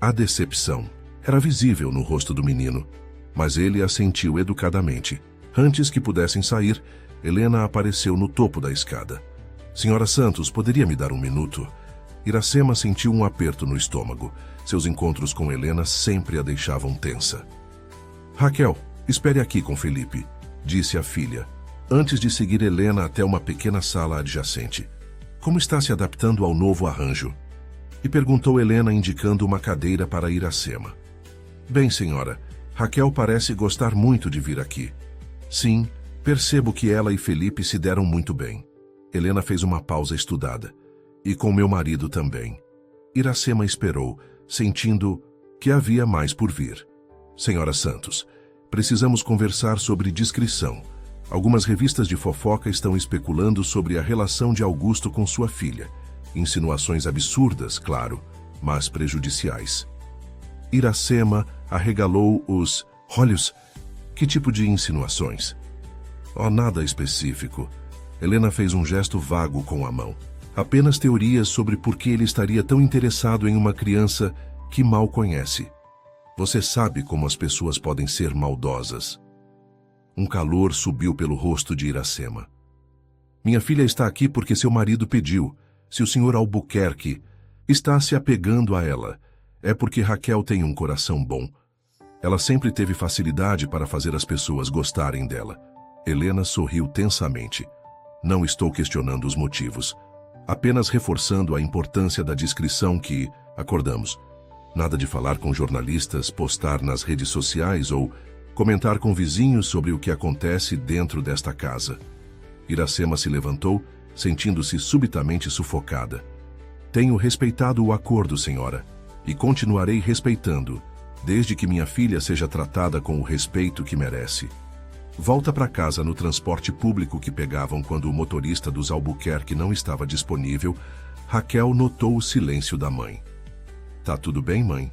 A decepção era visível no rosto do menino, mas ele assentiu educadamente. Antes que pudessem sair, Helena apareceu no topo da escada. Senhora Santos, poderia me dar um minuto? Iracema sentiu um aperto no estômago. Seus encontros com Helena sempre a deixavam tensa. Raquel, espere aqui com Felipe, disse a filha, antes de seguir Helena até uma pequena sala adjacente. Como está se adaptando ao novo arranjo? E perguntou Helena, indicando uma cadeira para Iracema. Bem, senhora, Raquel parece gostar muito de vir aqui. Sim, percebo que ela e Felipe se deram muito bem. Helena fez uma pausa estudada. E com meu marido também. Iracema esperou, sentindo que havia mais por vir. Senhora Santos, precisamos conversar sobre discrição. Algumas revistas de fofoca estão especulando sobre a relação de Augusto com sua filha. Insinuações absurdas, claro, mas prejudiciais. Iracema arregalou os olhos. Que tipo de insinuações? Oh, nada específico. Helena fez um gesto vago com a mão. Apenas teorias sobre por que ele estaria tão interessado em uma criança que mal conhece. Você sabe como as pessoas podem ser maldosas. Um calor subiu pelo rosto de Iracema. Minha filha está aqui porque seu marido pediu. Se o Sr. Albuquerque está se apegando a ela, é porque Raquel tem um coração bom. Ela sempre teve facilidade para fazer as pessoas gostarem dela. Helena sorriu tensamente. Não estou questionando os motivos, apenas reforçando a importância da discrição que acordamos. Nada de falar com jornalistas, postar nas redes sociais ou comentar com vizinhos sobre o que acontece dentro desta casa. Iracema se levantou, sentindo-se subitamente sufocada. Tenho respeitado o acordo, senhora, e continuarei respeitando, desde que minha filha seja tratada com o respeito que merece. Volta para casa no transporte público que pegavam quando o motorista dos Albuquerque não estava disponível. Raquel notou o silêncio da mãe. Tá tudo bem, mãe?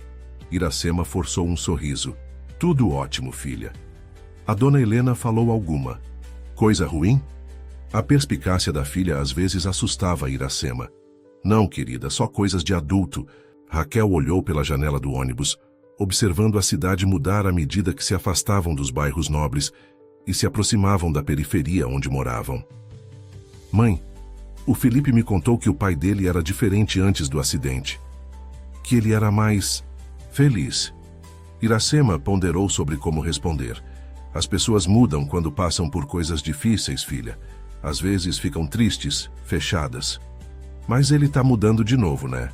Iracema forçou um sorriso. Tudo ótimo, filha. A dona Helena falou alguma coisa ruim? A perspicácia da filha às vezes assustava Iracema. Não, querida, só coisas de adulto. Raquel olhou pela janela do ônibus, observando a cidade mudar à medida que se afastavam dos bairros nobres e se aproximavam da periferia onde moravam. Mãe, o Felipe me contou que o pai dele era diferente antes do acidente. Que ele era mais feliz. Iracema ponderou sobre como responder. As pessoas mudam quando passam por coisas difíceis, filha. Às vezes ficam tristes, fechadas. Mas ele está mudando de novo, né?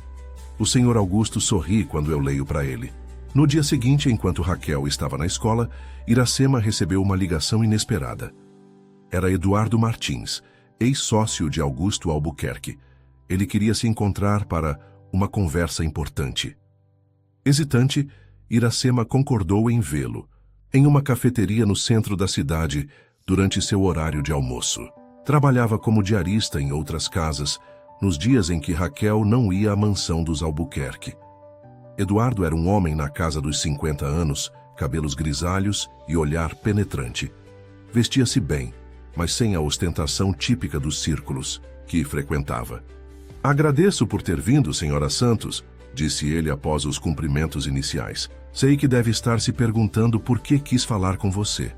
O Sr. Augusto sorri quando eu leio para ele. No dia seguinte, enquanto Raquel estava na escola, Iracema recebeu uma ligação inesperada. Era Eduardo Martins, ex-sócio de Augusto Albuquerque. Ele queria se encontrar para uma conversa importante. Hesitante, Iracema concordou em vê-lo, em uma cafeteria no centro da cidade, durante seu horário de almoço. Trabalhava como diarista em outras casas, nos dias em que Raquel não ia à mansão dos Albuquerque. Eduardo era um homem na casa dos 50 anos, cabelos grisalhos e olhar penetrante. Vestia-se bem, mas sem a ostentação típica dos círculos que frequentava. Agradeço por ter vindo, senhora Santos, disse ele após os cumprimentos iniciais. Sei que deve estar se perguntando por que quis falar com você.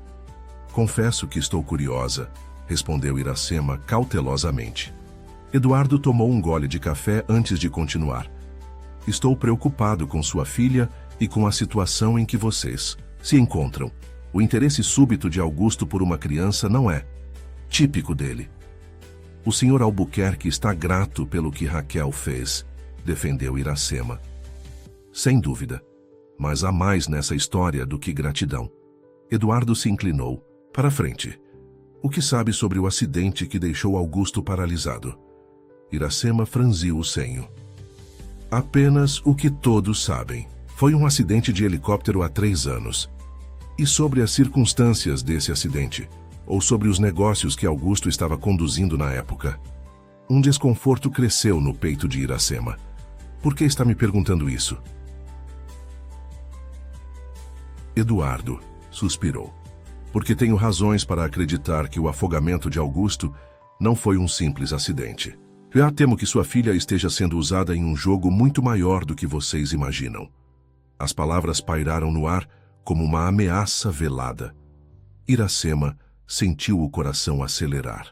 Confesso que estou curiosa, respondeu Iracema cautelosamente. Eduardo tomou um gole de café antes de continuar. Estou preocupado com sua filha e com a situação em que vocês se encontram. O interesse súbito de Augusto por uma criança não é típico dele. O Sr. Albuquerque está grato pelo que Raquel fez, defendeu Iracema. Sem dúvida, mas há mais nessa história do que gratidão. Eduardo se inclinou para frente. O que sabe sobre o acidente que deixou Augusto paralisado? Iracema franziu o senho. Apenas o que todos sabem. Foi um acidente de helicóptero há 3 anos. E sobre as circunstâncias desse acidente, ou sobre os negócios que Augusto estava conduzindo na época. Um desconforto cresceu no peito de Iracema. Por que está me perguntando isso? Eduardo suspirou. Porque tenho razões para acreditar que o afogamento de Augusto não foi um simples acidente. Já temo que sua filha esteja sendo usada em um jogo muito maior do que vocês imaginam. As palavras pairaram no ar como uma ameaça velada. Iracema sentiu o coração acelerar.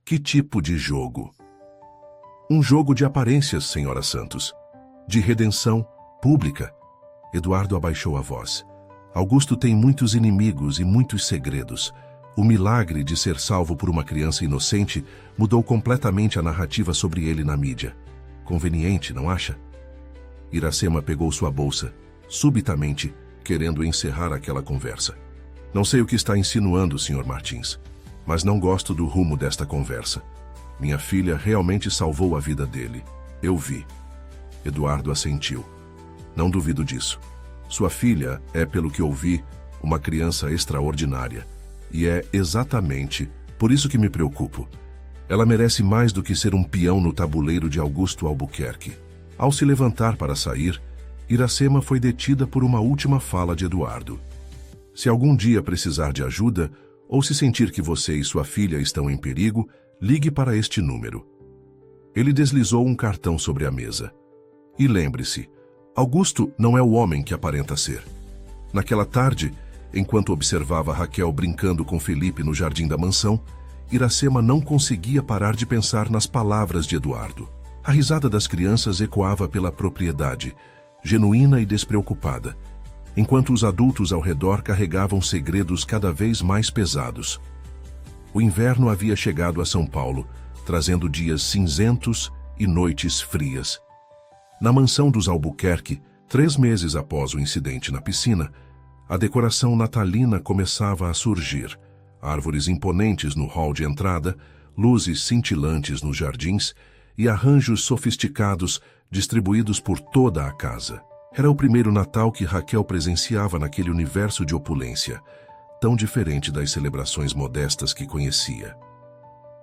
Que tipo de jogo? Um jogo de aparências, senhora Santos. De redenção pública. Eduardo abaixou a voz. Augusto tem muitos inimigos e muitos segredos. O milagre de ser salvo por uma criança inocente mudou completamente a narrativa sobre ele na mídia. Conveniente, não acha? Iracema pegou sua bolsa, subitamente, querendo encerrar aquela conversa. Não sei o que está insinuando, Sr. Martins, mas não gosto do rumo desta conversa. Minha filha realmente salvou a vida dele. Eu vi. Eduardo assentiu. Não duvido disso. Sua filha é, pelo que ouvi, uma criança extraordinária. E é exatamente por isso que me preocupo. Ela merece mais do que ser um peão no tabuleiro de Augusto Albuquerque. Ao se levantar para sair, Iracema foi detida por uma última fala de Eduardo. Se algum dia precisar de ajuda, ou se sentir que você e sua filha estão em perigo, Ligue para este número. Ele deslizou um cartão sobre a mesa. E lembre-se, Augusto não é o homem que aparenta ser. Naquela tarde, enquanto observava Raquel brincando com Felipe no jardim da mansão, Iracema não conseguia parar de pensar nas palavras de Eduardo. A risada das crianças ecoava pela propriedade, genuína e despreocupada, enquanto os adultos ao redor carregavam segredos cada vez mais pesados. O inverno havia chegado a São Paulo, trazendo dias cinzentos e noites frias. Na mansão dos Albuquerque, 3 meses após o incidente na piscina, a decoração natalina começava a surgir. Árvores imponentes no hall de entrada, luzes cintilantes nos jardins e arranjos sofisticados distribuídos por toda a casa. Era o primeiro Natal que Raquel presenciava naquele universo de opulência, tão diferente das celebrações modestas que conhecia.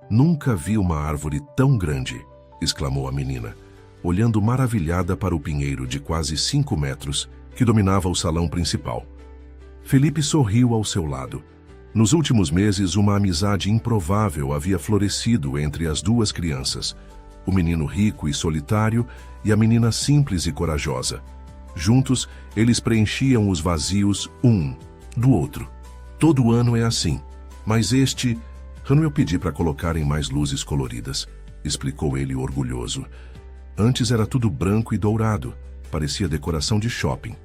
"Nunca vi uma árvore tão grande", exclamou a menina, olhando maravilhada para o pinheiro de quase 5 metros que dominava o salão principal. Felipe sorriu ao seu lado. Nos últimos meses, uma amizade improvável havia florescido entre as duas crianças, o menino rico e solitário e a menina simples e corajosa. Juntos, eles preenchiam os vazios um do outro. "Todo ano é assim, mas este ano eu pedi para colocarem mais luzes coloridas", explicou ele orgulhoso. "Antes era tudo branco e dourado, parecia decoração de shopping."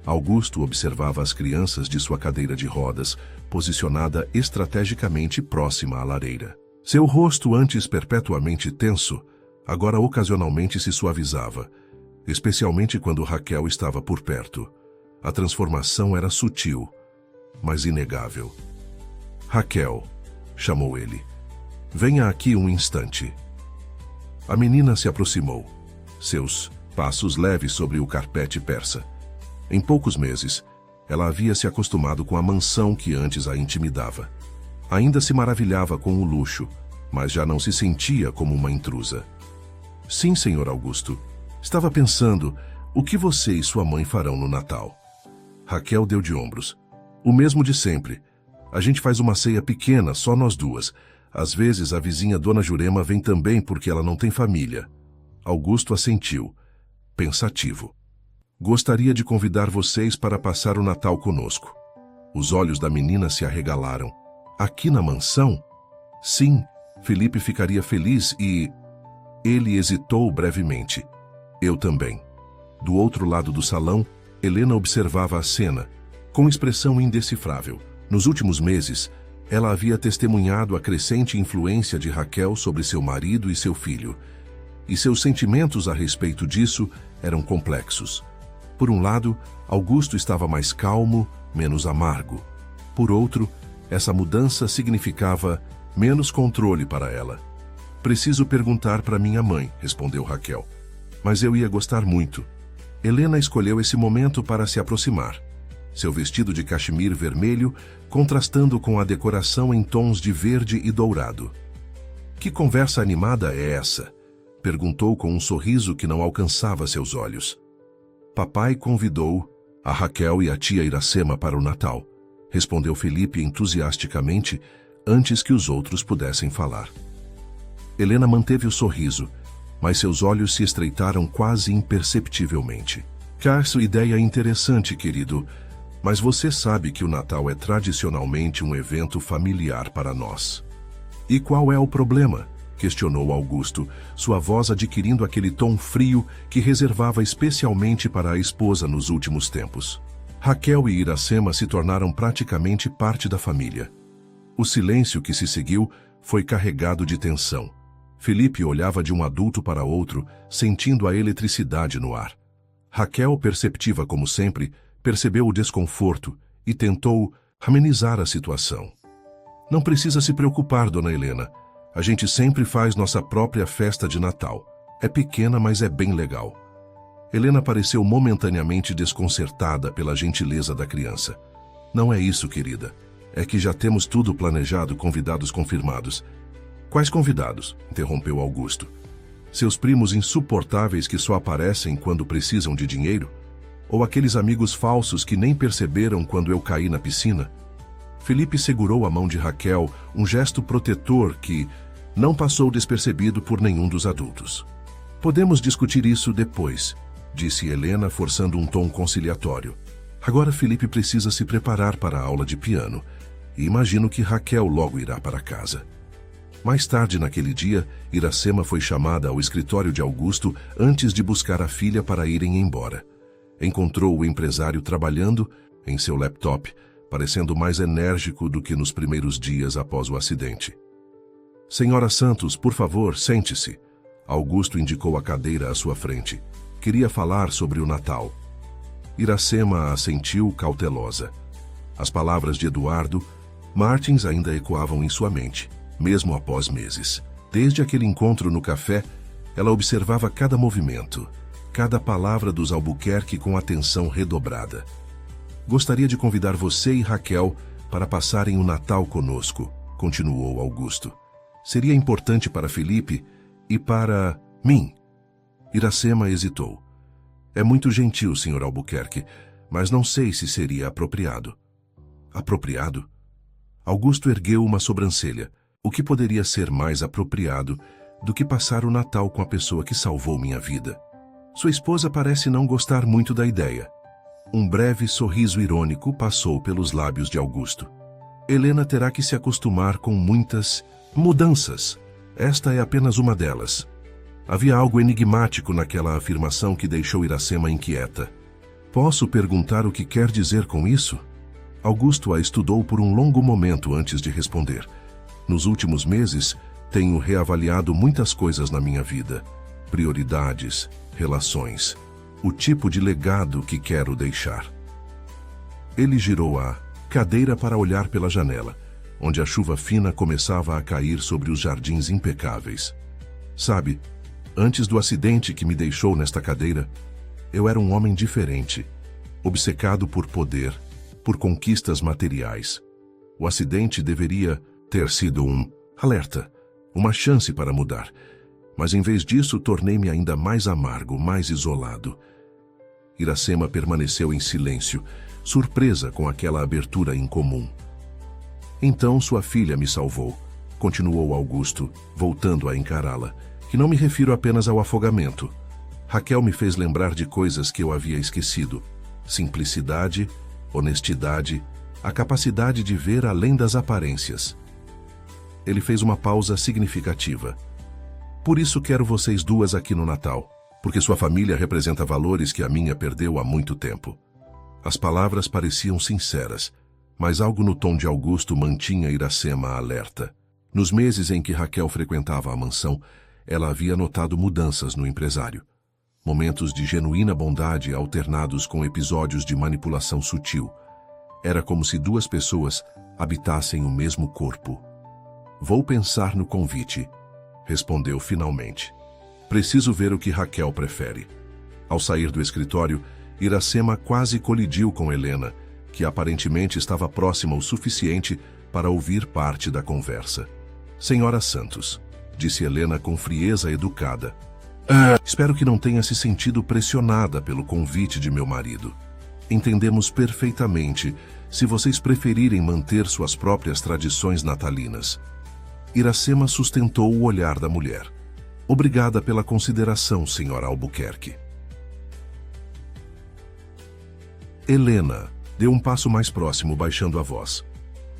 Augusto observava as crianças de sua cadeira de rodas, posicionada estrategicamente próxima à lareira. Seu rosto, antes perpetuamente tenso, agora ocasionalmente se suavizava, especialmente quando Raquel estava por perto. A transformação era sutil, mas inegável. "Raquel", chamou ele, "venha aqui um instante." A menina se aproximou, seus passos leves sobre o carpete persa. Em poucos meses, ela havia se acostumado com a mansão que antes a intimidava. Ainda se maravilhava com o luxo, mas já não se sentia como uma intrusa. "Sim, senhor Augusto. Estava pensando, o que você e sua mãe farão no Natal?" Raquel deu de ombros. "O mesmo de sempre. A gente faz uma ceia pequena, só nós duas. Às vezes a vizinha Dona Jurema vem também porque ela não tem família." Augusto assentiu, pensativo. "Gostaria de convidar vocês para passar o Natal conosco." Os olhos da menina se arregalaram. "Aqui na mansão?" "Sim, Felipe ficaria feliz e..." Ele hesitou brevemente. "Eu também." Do outro lado do salão, Helena observava a cena, com expressão indecifrável. Nos últimos meses, ela havia testemunhado a crescente influência de Raquel sobre seu marido e seu filho, e seus sentimentos a respeito disso eram complexos. Por um lado, Augusto estava mais calmo, menos amargo. Por outro, essa mudança significava menos controle para ela. "Preciso perguntar para minha mãe", respondeu Raquel. "Mas eu ia gostar muito." Helena escolheu esse momento para se aproximar. Seu vestido de cachemir vermelho contrastando com a decoração em tons de verde e dourado. "Que conversa animada é essa?", perguntou com um sorriso que não alcançava seus olhos. "Papai convidou a Raquel e a tia Iracema para o Natal", respondeu Felipe entusiasticamente, antes que os outros pudessem falar. Helena manteve o sorriso, mas seus olhos se estreitaram quase imperceptivelmente. "Acho ideia interessante, querido, mas você sabe que o Natal é tradicionalmente um evento familiar para nós." "E qual é o problema?", questionou Augusto, sua voz adquirindo aquele tom frio que reservava especialmente para a esposa nos últimos tempos. Raquel e Iracema se tornaram praticamente parte da família. O silêncio que se seguiu foi carregado de tensão. Felipe olhava de um adulto para outro, sentindo a eletricidade no ar. Raquel, perceptiva como sempre, percebeu o desconforto e tentou amenizar a situação. "Não precisa se preocupar, dona Helena. A gente sempre faz nossa própria festa de Natal. É pequena, mas é bem legal." Helena pareceu momentaneamente desconcertada pela gentileza da criança. "Não é isso, querida. É que já temos tudo planejado, convidados confirmados." "Quais convidados?", interrompeu Augusto. "Seus primos insuportáveis que só aparecem quando precisam de dinheiro? Ou aqueles amigos falsos que nem perceberam quando eu caí na piscina?" Felipe segurou a mão de Raquel, um gesto protetor que, não passou despercebido por nenhum dos adultos. Podemos discutir isso depois, disse Helena, forçando um tom conciliatório. Agora Felipe precisa se preparar para a aula de piano, e imagino que Raquel logo irá para casa. Mais tarde naquele dia, Iracema foi chamada ao escritório de Augusto antes de buscar a filha para irem embora. Encontrou o empresário trabalhando em seu laptop, parecendo mais enérgico do que nos primeiros dias após o acidente. Senhora Santos, por favor, sente-se. Augusto indicou a cadeira à sua frente. Queria falar sobre o Natal. Iracema assentiu cautelosa. As palavras de Eduardo Martins ainda ecoavam em sua mente, mesmo após meses. Desde aquele encontro no café, ela observava cada movimento, cada palavra dos Albuquerque com atenção redobrada. Gostaria de convidar você e Raquel para passarem o Natal conosco, continuou Augusto. Seria importante para Felipe e para mim. Iracema hesitou. É muito gentil, Sr. Albuquerque, mas não sei se seria apropriado. Apropriado? Augusto ergueu uma sobrancelha. O que poderia ser mais apropriado do que passar o Natal com a pessoa que salvou minha vida? Sua esposa parece não gostar muito da ideia. Um breve sorriso irônico passou pelos lábios de Augusto. Helena terá que se acostumar com muitas mudanças. Esta é apenas uma delas. Havia algo enigmático naquela afirmação que deixou Iracema inquieta. Posso perguntar o que quer dizer com isso? Augusto a estudou por um longo momento antes de responder. Nos últimos meses, tenho reavaliado muitas coisas na minha vida. Prioridades, relações, o tipo de legado que quero deixar. Ele girou a cadeira para olhar pela janela, onde a chuva fina começava a cair sobre os jardins impecáveis. Sabe, antes do acidente que me deixou nesta cadeira, eu era um homem diferente, obcecado por poder, por conquistas materiais. O acidente deveria ter sido um alerta, uma chance para mudar, mas em vez disso tornei-me ainda mais amargo, mais isolado. Iracema permaneceu em silêncio, surpresa com aquela abertura incomum. Então sua filha me salvou, continuou Augusto, voltando a encará-la, que não me refiro apenas ao afogamento. Raquel me fez lembrar de coisas que eu havia esquecido. Simplicidade, honestidade, a capacidade de ver além das aparências. Ele fez uma pausa significativa. Por isso quero vocês duas aqui no Natal, porque sua família representa valores que a minha perdeu há muito tempo. As palavras pareciam sinceras, mas algo no tom de Augusto mantinha Iracema alerta. Nos meses em que Raquel frequentava a mansão, ela havia notado mudanças no empresário. Momentos de genuína bondade alternados com episódios de manipulação sutil. Era como se duas pessoas habitassem o mesmo corpo. Vou pensar no convite, respondeu finalmente. Preciso ver o que Raquel prefere. Ao sair do escritório, Iracema quase colidiu com Helena, que aparentemente estava próxima o suficiente para ouvir parte da conversa. Senhora Santos, disse Helena com frieza educada. Espero que não tenha se sentido pressionada pelo convite de meu marido. Entendemos perfeitamente se vocês preferirem manter suas próprias tradições natalinas. Iracema sustentou o olhar da mulher. Obrigada pela consideração, senhora Albuquerque. Helena deu um passo mais próximo, baixando a voz.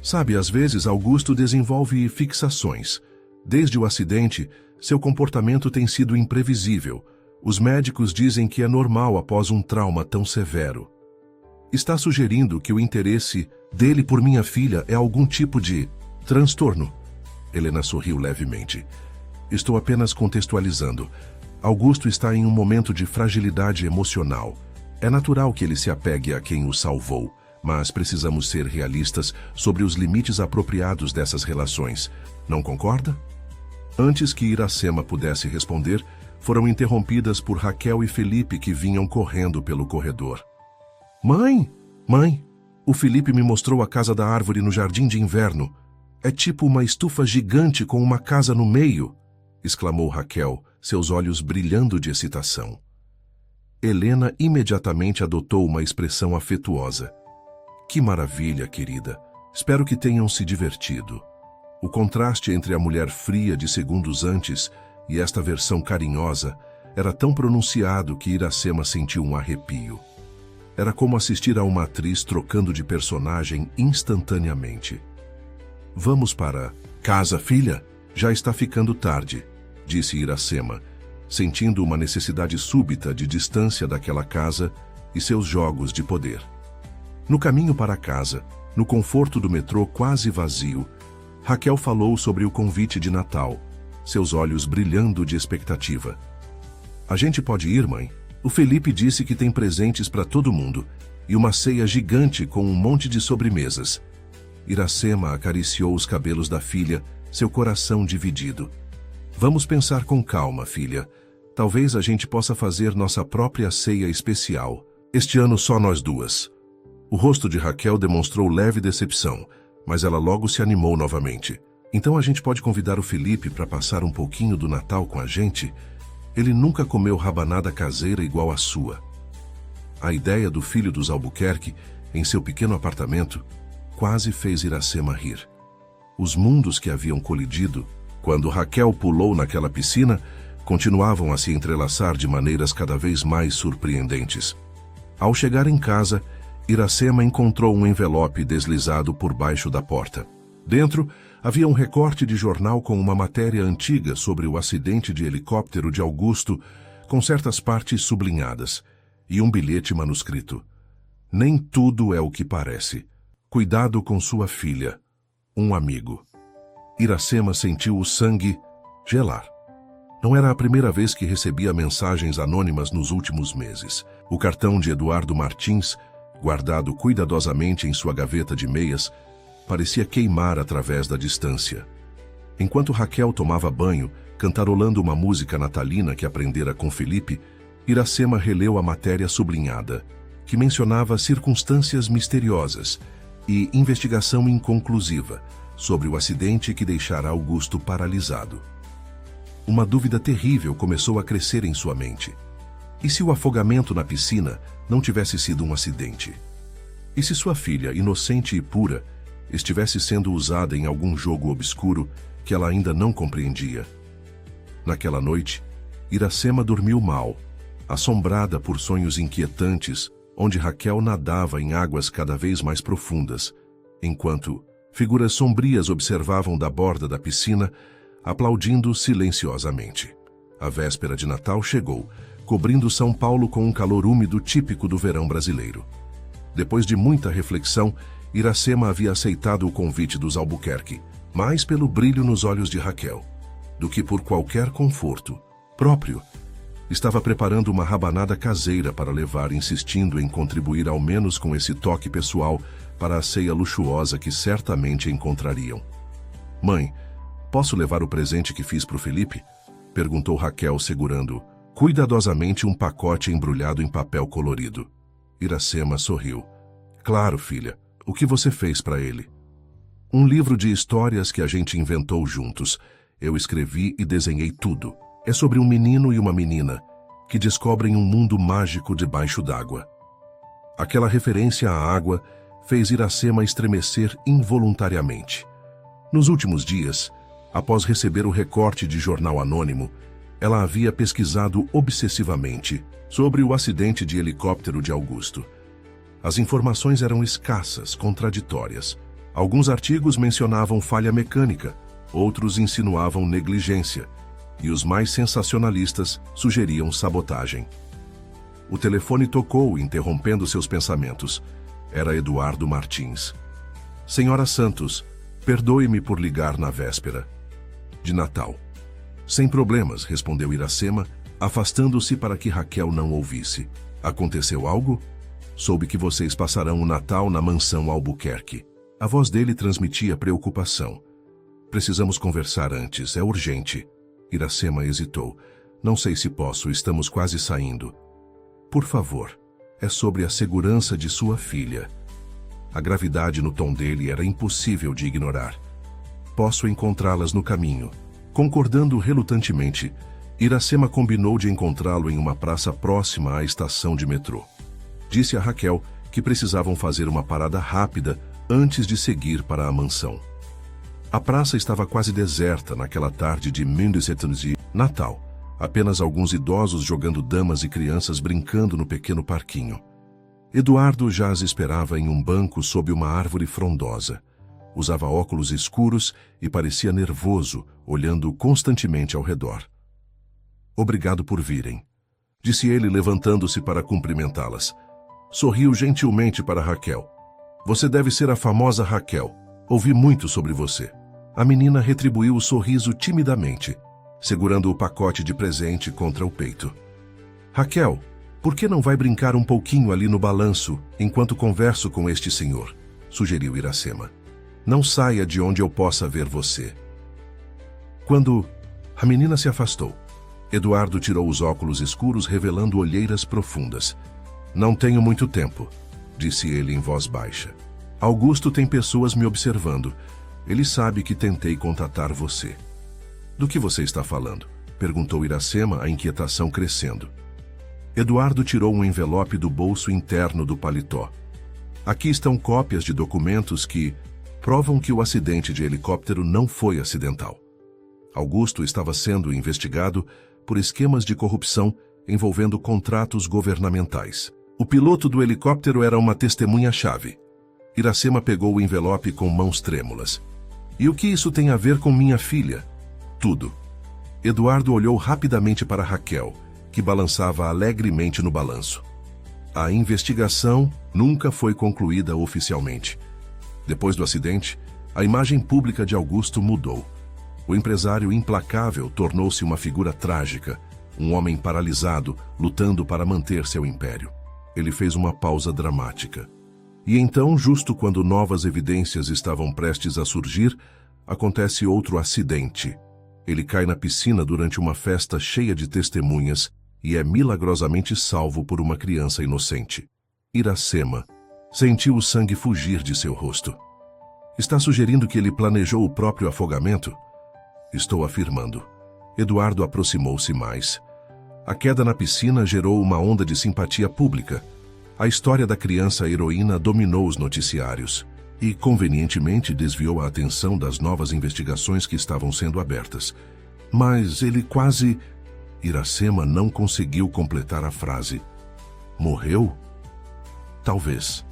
Sabe, às vezes Augusto desenvolve fixações. Desde o acidente, seu comportamento tem sido imprevisível. Os médicos dizem que é normal após um trauma tão severo. Está sugerindo que o interesse dele por minha filha é algum tipo de transtorno. Helena sorriu levemente. Estou apenas contextualizando. Augusto está em um momento de fragilidade emocional. É natural que ele se apegue a quem o salvou, mas precisamos ser realistas sobre os limites apropriados dessas relações. Não concorda? Antes que Iracema pudesse responder, foram interrompidas por Raquel e Felipe, que vinham correndo pelo corredor. Mãe! Mãe! O Felipe me mostrou a casa da árvore no jardim de inverno. É tipo uma estufa gigante com uma casa no meio, exclamou Raquel, seus olhos brilhando de excitação. Helena imediatamente adotou uma expressão afetuosa. Que maravilha, querida. Espero que tenham se divertido. O contraste entre a mulher fria de segundos antes e esta versão carinhosa era tão pronunciado que Iracema sentiu um arrepio. Era como assistir a uma atriz trocando de personagem instantaneamente. "Vamos para casa, filha? Já está ficando tarde", disse Iracema, sentindo uma necessidade súbita de distância daquela casa e seus jogos de poder. No caminho para casa, no conforto do metrô quase vazio, Raquel falou sobre o convite de Natal, seus olhos brilhando de expectativa. "A gente pode ir, mãe? O Felipe disse que tem presentes para todo mundo e uma ceia gigante com um monte de sobremesas." Iracema acariciou os cabelos da filha, seu coração dividido. "Vamos pensar com calma, filha. Talvez a gente possa fazer nossa própria ceia especial. Este ano só nós duas." O rosto de Raquel demonstrou leve decepção, mas ela logo se animou novamente. "Então a gente pode convidar o Felipe para passar um pouquinho do Natal com a gente? Ele nunca comeu rabanada caseira igual a sua." A ideia do filho dos Albuquerque, em seu pequeno apartamento, quase fez Iracema rir. Os mundos que haviam colidido, quando Raquel pulou naquela piscina, continuavam a se entrelaçar de maneiras cada vez mais surpreendentes. Ao chegar em casa, Iracema encontrou um envelope deslizado por baixo da porta. Dentro, havia um recorte de jornal com uma matéria antiga sobre o acidente de helicóptero de Augusto, com certas partes sublinhadas, e um bilhete manuscrito. "Nem tudo é o que parece. Cuidado com sua filha. Um amigo." Iracema sentiu o sangue gelar. Não era a primeira vez que recebia mensagens anônimas nos últimos meses. O cartão de Eduardo Martins, guardado cuidadosamente em sua gaveta de meias, parecia queimar através da distância. Enquanto Raquel tomava banho, cantarolando uma música natalina que aprendera com Felipe, Iracema releu a matéria sublinhada, que mencionava circunstâncias misteriosas e investigação inconclusiva sobre o acidente que deixara Augusto paralisado. Uma dúvida terrível começou a crescer em sua mente. E se o afogamento na piscina não tivesse sido um acidente? E se sua filha, inocente e pura, estivesse sendo usada em algum jogo obscuro que ela ainda não compreendia? Naquela noite, Iracema dormiu mal, assombrada por sonhos inquietantes, onde Raquel nadava em águas cada vez mais profundas, enquanto figuras sombrias observavam da borda da piscina, aplaudindo silenciosamente. A véspera de Natal chegou, cobrindo São Paulo com um calor úmido típico do verão brasileiro. Depois de muita reflexão, Iracema havia aceitado o convite dos Albuquerque, mais pelo brilho nos olhos de Raquel, do que por qualquer conforto próprio. Estava preparando uma rabanada caseira para levar, insistindo em contribuir ao menos com esse toque pessoal para a ceia luxuosa que certamente encontrariam. "Mãe, posso levar o presente que fiz para o Felipe?" perguntou Raquel, segurando cuidadosamente um pacote embrulhado em papel colorido. Iracema sorriu. "Claro, filha. O que você fez para ele?" "Um livro de histórias que a gente inventou juntos. Eu escrevi e desenhei tudo. É sobre um menino e uma menina que descobrem um mundo mágico debaixo d'água." Aquela referência à água fez Iracema estremecer involuntariamente. Nos últimos dias, após receber o recorte de jornal anônimo, ela havia pesquisado obsessivamente sobre o acidente de helicóptero de Augusto. As informações eram escassas, contraditórias. Alguns artigos mencionavam falha mecânica, outros insinuavam negligência, e os mais sensacionalistas sugeriam sabotagem. O telefone tocou, interrompendo seus pensamentos. Era Eduardo Martins. "Senhora Santos, perdoe-me por ligar na véspera de Natal." "Sem problemas", respondeu Iracema, afastando-se para que Raquel não ouvisse. "Aconteceu algo? Soube que vocês passarão o Natal na mansão Albuquerque." A voz dele transmitia preocupação. "Precisamos conversar antes, é urgente." Iracema hesitou. "Não sei se posso, estamos quase saindo." "Por favor, é sobre a segurança de sua filha." A gravidade no tom dele era impossível de ignorar. "Posso encontrá-las no caminho." Concordando relutantemente, Iracema combinou de encontrá-lo em uma praça próxima à estação de metrô. Disse a Raquel que precisavam fazer uma parada rápida antes de seguir para a mansão. A praça estava quase deserta naquela tarde de Mindsettenzie, Natal. Apenas alguns idosos jogando damas e crianças brincando no pequeno parquinho. Eduardo já as esperava em um banco sob uma árvore frondosa. Usava óculos escuros e parecia nervoso, olhando constantemente ao redor. "Obrigado por virem", disse ele, levantando-se para cumprimentá-las. Sorriu gentilmente para Raquel. "Você deve ser a famosa Raquel. Ouvi muito sobre você." A menina retribuiu o sorriso timidamente, segurando o pacote de presente contra o peito. "Raquel, por que não vai brincar um pouquinho ali no balanço enquanto converso com este senhor?" sugeriu Iracema. "Não saia de onde eu possa ver você." Quando a menina se afastou, Eduardo tirou os óculos escuros, revelando olheiras profundas. "Não tenho muito tempo", disse ele em voz baixa. "Augusto tem pessoas me observando. Ele sabe que tentei contatar você." "Do que você está falando?" perguntou Iracema, a inquietação crescendo. Eduardo tirou um envelope do bolso interno do paletó. "Aqui estão cópias de documentos que provam que o acidente de helicóptero não foi acidental. Augusto estava sendo investigado por esquemas de corrupção envolvendo contratos governamentais. O piloto do helicóptero era uma testemunha-chave." Iracema pegou o envelope com mãos trêmulas. "E o que isso tem a ver com minha filha?" "Tudo." Eduardo olhou rapidamente para Raquel, que balançava alegremente no balanço. A investigação nunca foi concluída oficialmente. Depois do acidente, a imagem pública de Augusto mudou. O empresário implacável tornou-se uma figura trágica, um homem paralisado, lutando para manter seu império. Ele fez uma pausa dramática. E então, justo quando novas evidências estavam prestes a surgir, acontece outro acidente. Ele cai na piscina durante uma festa cheia de testemunhas e é milagrosamente salvo por uma criança inocente. Iracema sentiu o sangue fugir de seu rosto. "Está sugerindo que ele planejou o próprio afogamento?" "Estou afirmando." Eduardo aproximou-se mais. A queda na piscina gerou uma onda de simpatia pública. A história da criança heroína dominou os noticiários e, convenientemente, desviou a atenção das novas investigações que estavam sendo abertas. "Mas ele quase..." Iracema não conseguiu completar a frase. "Morreu?" "Talvez.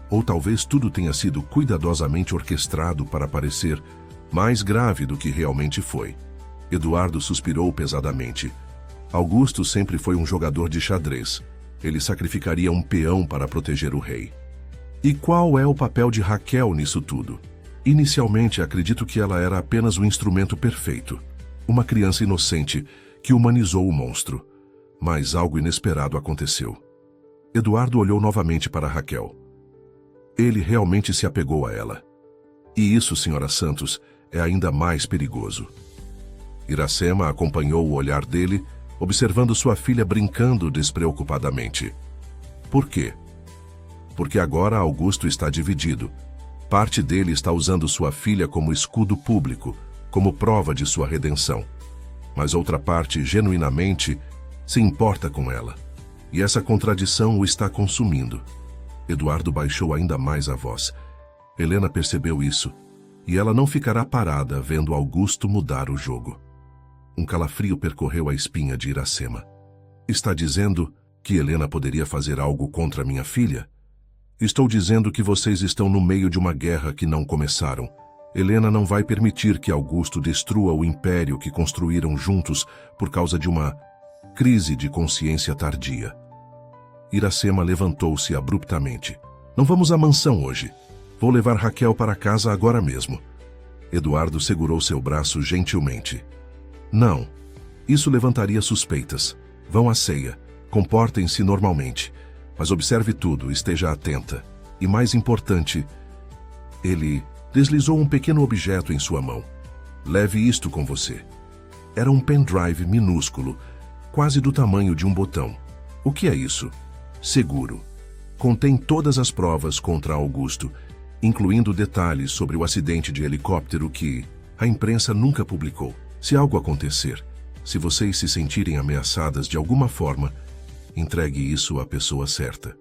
Ou talvez tudo tenha sido cuidadosamente orquestrado para parecer mais grave do que realmente foi." Eduardo suspirou pesadamente. Augusto sempre foi um jogador de xadrez. Ele sacrificaria um peão para proteger o rei. E qual é o papel de Raquel nisso tudo? Inicialmente, acredito que ela era apenas o instrumento perfeito. Uma criança inocente que humanizou o monstro. Mas algo inesperado aconteceu. Eduardo olhou novamente para Raquel. Ele realmente se apegou a ela. E isso, Sra. Santos, é ainda mais perigoso. Iracema acompanhou o olhar dele, observando sua filha brincando despreocupadamente. "Por quê?" "Porque agora Augusto está dividido. Parte dele está usando sua filha como escudo público, como prova de sua redenção. Mas outra parte, genuinamente, se importa com ela. E essa contradição o está consumindo." Eduardo baixou ainda mais a voz. Helena percebeu isso, e ela não ficará parada vendo Augusto mudar o jogo. Um calafrio percorreu a espinha de Iracema. "Está dizendo que Helena poderia fazer algo contra minha filha?" "Estou dizendo que vocês estão no meio de uma guerra que não começaram. Helena não vai permitir que Augusto destrua o império que construíram juntos por causa de uma crise de consciência tardia." Iracema levantou-se abruptamente. "Não vamos à mansão hoje. Vou levar Raquel para casa agora mesmo." Eduardo segurou seu braço gentilmente. "Não. Isso levantaria suspeitas. Vão à ceia. Comportem-se normalmente. Mas observe tudo, esteja atenta. E mais importante..." Ele deslizou um pequeno objeto em sua mão. "Leve isto com você." Era um pendrive minúsculo, quase do tamanho de um botão. "O que é isso?" "Seguro. Contém todas as provas contra Augusto, incluindo detalhes sobre o acidente de helicóptero que a imprensa nunca publicou. Se algo acontecer, se vocês se sentirem ameaçadas de alguma forma, entregue isso à pessoa certa."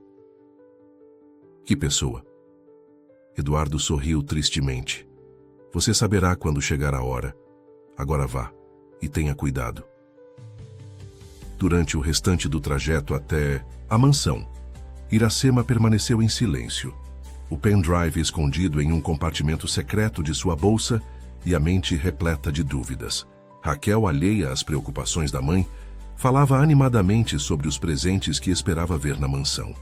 "Que pessoa?" Eduardo sorriu tristemente. Você saberá quando chegar a hora. Agora vá e tenha cuidado. Durante o restante do trajeto até a mansão, Iracema permaneceu em silêncio, o pendrive escondido em um compartimento secreto de sua bolsa e a mente repleta de dúvidas. Raquel, alheia às preocupações da mãe, falava animadamente sobre os presentes que esperava ver na mansão.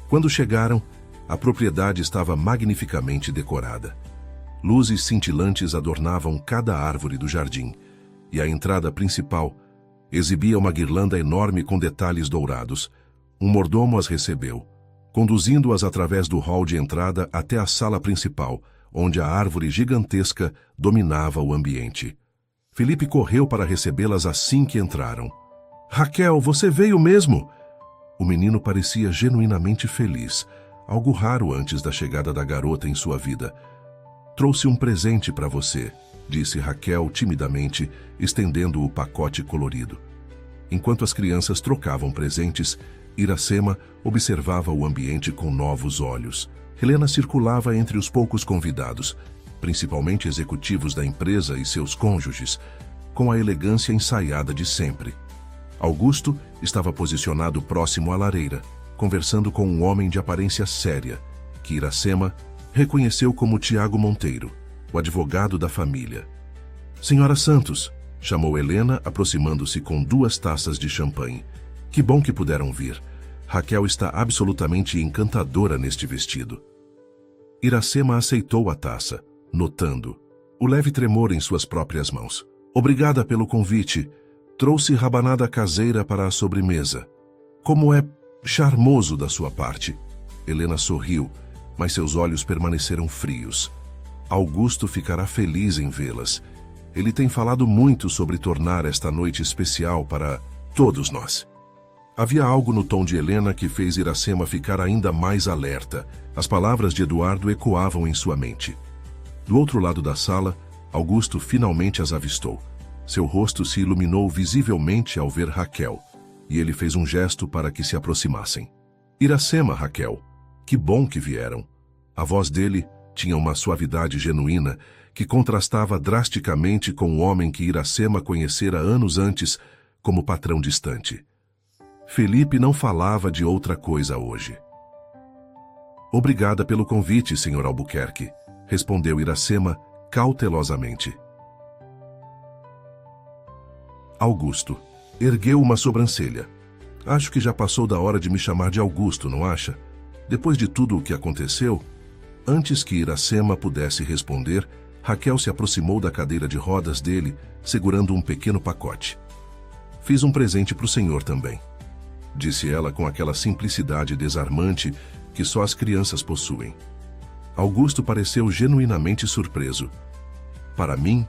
Quando chegaram, a propriedade estava magnificamente decorada. Luzes cintilantes adornavam cada árvore do jardim, e a entrada principal exibia uma guirlanda enorme com detalhes dourados. Um mordomo as recebeu, conduzindo-as através do hall de entrada até a sala principal, onde a árvore gigantesca dominava o ambiente. Felipe correu para recebê-las assim que entraram. "Raquel, você veio mesmo?" O menino parecia genuinamente feliz, algo raro antes da chegada da garota em sua vida. "Trouxe um presente para você", disse Raquel timidamente, estendendo o pacote colorido. Enquanto as crianças trocavam presentes, Iracema observava o ambiente com novos olhos. Helena circulava entre os poucos convidados, principalmente executivos da empresa e seus cônjuges, com a elegância ensaiada de sempre. Augusto estava posicionado próximo à lareira, conversando com um homem de aparência séria, que Iracema reconheceu como Tiago Monteiro, o advogado da família. "Senhora Santos", chamou Helena, aproximando-se com 2 taças de champanhe. "Que bom que puderam vir. Raquel está absolutamente encantadora neste vestido." Iracema aceitou a taça, notando o leve tremor em suas próprias mãos. "Obrigada pelo convite. Trouxe rabanada caseira para a sobremesa." "Como é charmoso da sua parte." Helena sorriu, mas seus olhos permaneceram frios. "Augusto ficará feliz em vê-las. Ele tem falado muito sobre tornar esta noite especial para todos nós." Havia algo no tom de Helena que fez Iracema ficar ainda mais alerta. As palavras de Eduardo ecoavam em sua mente. Do outro lado da sala, Augusto finalmente as avistou. Seu rosto se iluminou visivelmente ao ver Raquel, e ele fez um gesto para que se aproximassem. "Iracema, Raquel, que bom que vieram." A voz dele tinha uma suavidade genuína que contrastava drasticamente com o homem que Iracema conhecera anos antes como patrão distante. Felipe não falava de outra coisa hoje. "Obrigada pelo convite, Sr. Albuquerque", respondeu Iracema cautelosamente. Augusto ergueu uma sobrancelha. "Acho que já passou da hora de me chamar de Augusto, não acha? Depois de tudo o que aconteceu?" Antes que Iracema pudesse responder, Raquel se aproximou da cadeira de rodas dele, segurando um pequeno pacote. "Fiz um presente para o senhor também", disse ela com aquela simplicidade desarmante que só as crianças possuem. Augusto pareceu genuinamente surpreso. "Para mim?